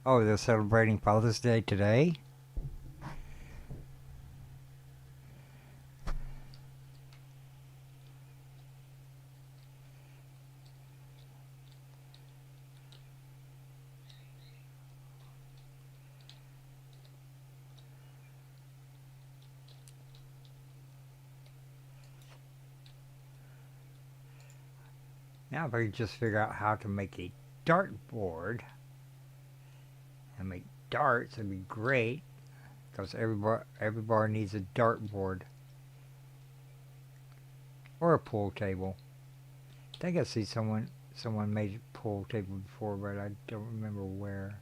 Oh, they're celebrating Father's Day today? Now if I could just figure out how to make a dartboard and make darts, it'd be great. Because every bar needs a dartboard. Or a pool table. I think I see someone made a pool table before, but I don't remember where.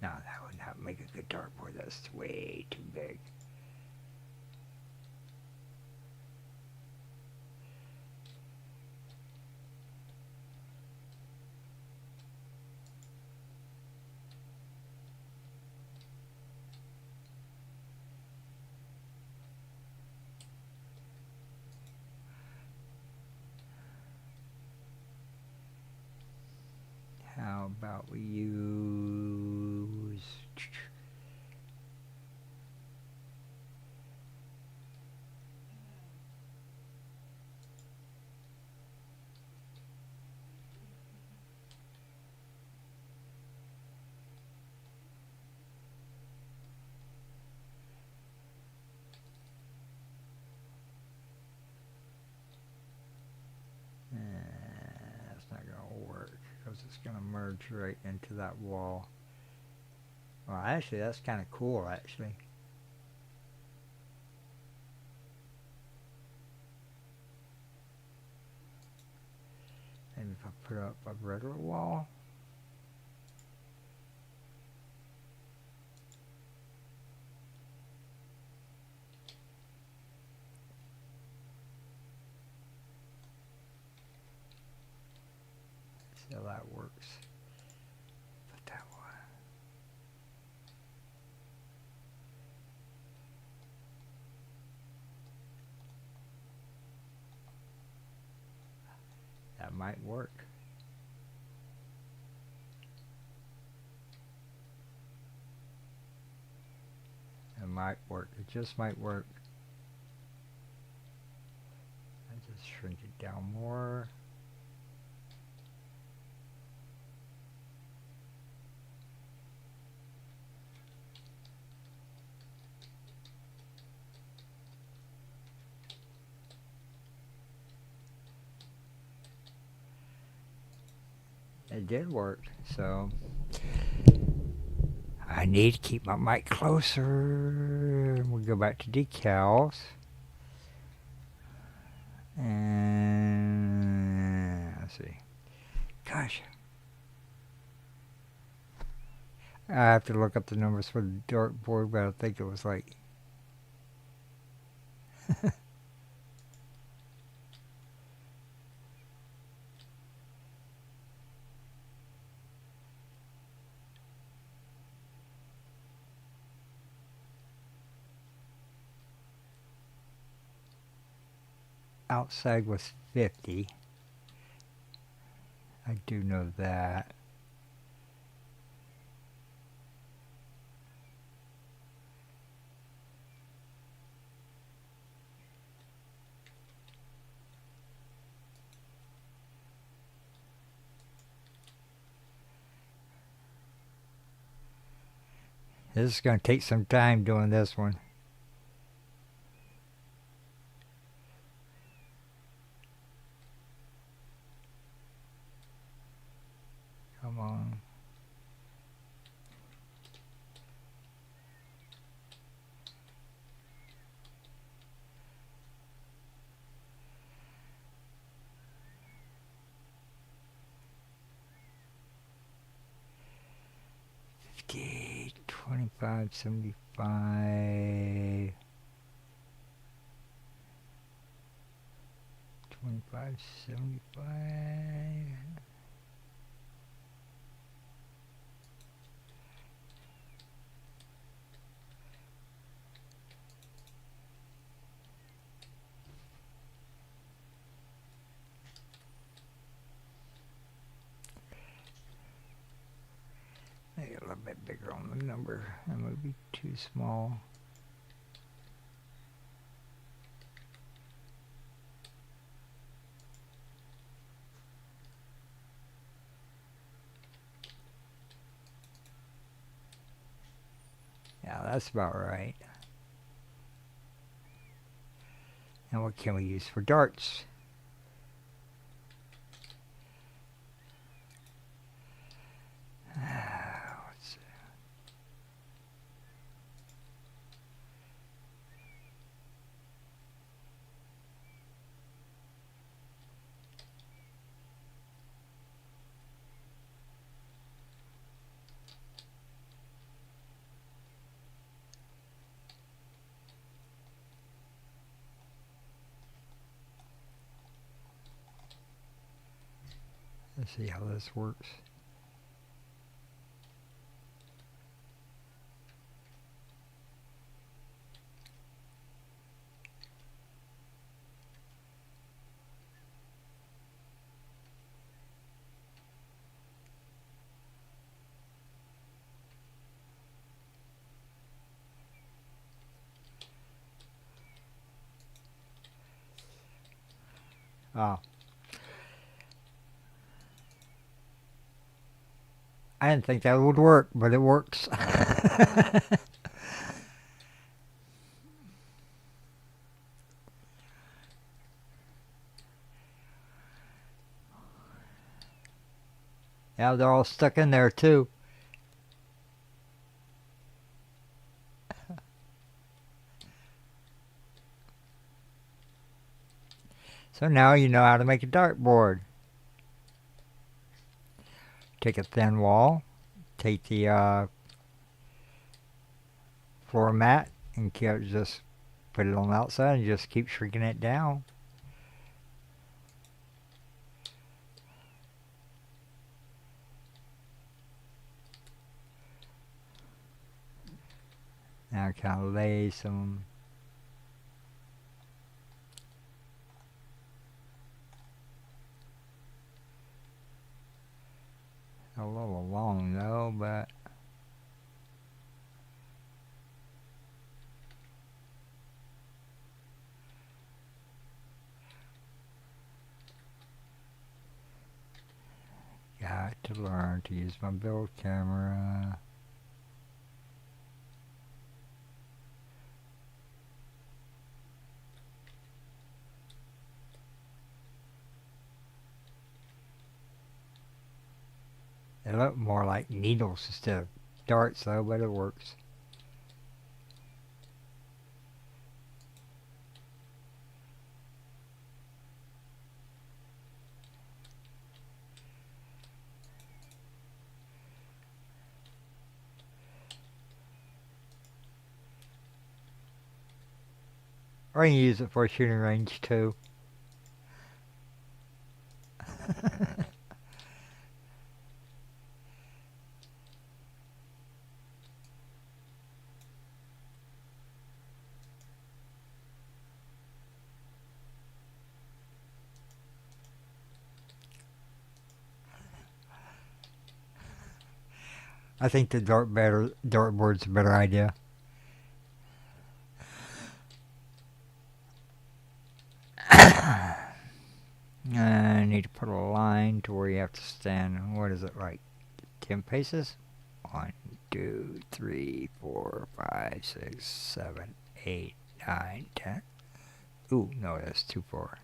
No, that would not make a good dartboard. That's way too big. How about we use... That's not going to work because it's going to merge right into that wall. Well, actually, that's kind of cool, actually. Maybe if I put up a regular wall. See how that works. Put that one. That might work. It might work. It just might work. I just shrink it down more. It did work, so I need to keep my mic closer. We'll go back to decals. And let's see. Gosh. I have to look up the numbers for the dartboard, but I think it was like outside was 50. I do know that. This is going to take some time doing this one. Come on. Okay, 25, 75. 25, 75. Maybe a little bit bigger on the number. That might be too small. Yeah, that's about right. And what can we use for darts? Let's see. Let's see how this works. Oh. I didn't think that would work, but it works. Yeah, they're all stuck in there too. So now you know how to make a dartboard. Take a thin wall, take the floor mat, and just put it on the outside and just keep shrinking it down. Now kind of lay some a little long though, but got to learn to use my build camera. They look more like needles instead of darts though, but it works. Or you can use it for a shooting range too. I think the dartboard's a better idea. I need to put a line to where you have to stand. What is it, like 10 paces? 1, 2, 3, 4, 5, 6, 7, 8, 9, 10. Ooh, no, that's too far.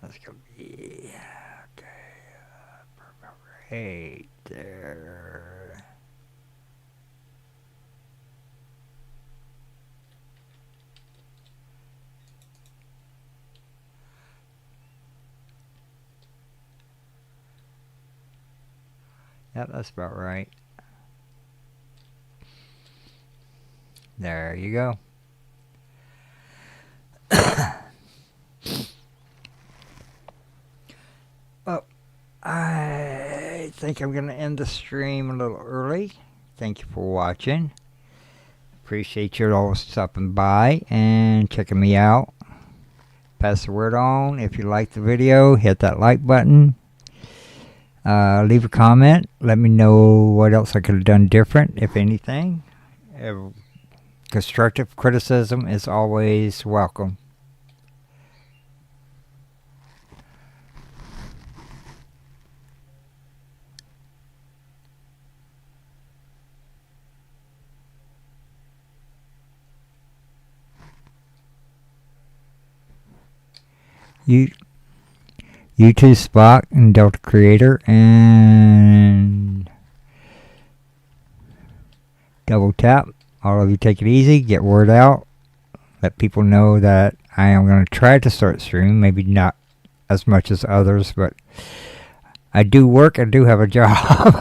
That's gonna be okay. Right there. Yep, that's about right. There you go. Well, I think I'm going to end the stream a little early. Thank you for watching. Appreciate you all stopping by and checking me out. Pass the word on. If you like the video, hit that like button. Leave a comment. Let me know what else I could have done different, if anything. Constructive criticism is always welcome. You too, Spock and Delta Creator, and Double Tap. All of you take it easy, get word out, let people know that I am going to try to start streaming, maybe not as much as others, but I do work, I do have a job.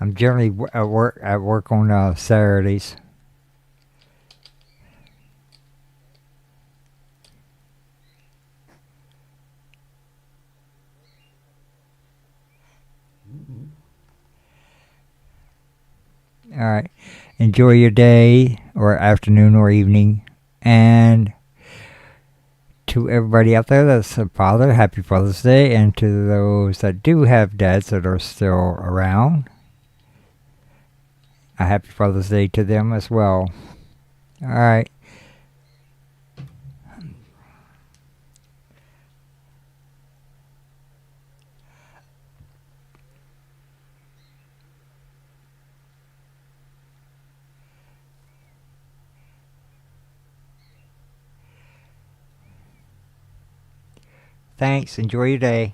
I'm generally at work on Saturdays. All right. Enjoy your day or afternoon or evening. And to everybody out there that's a father, happy Father's Day. And to those that do have dads that are still around, a happy Father's Day to them as well. All right. Thanks. Enjoy your day.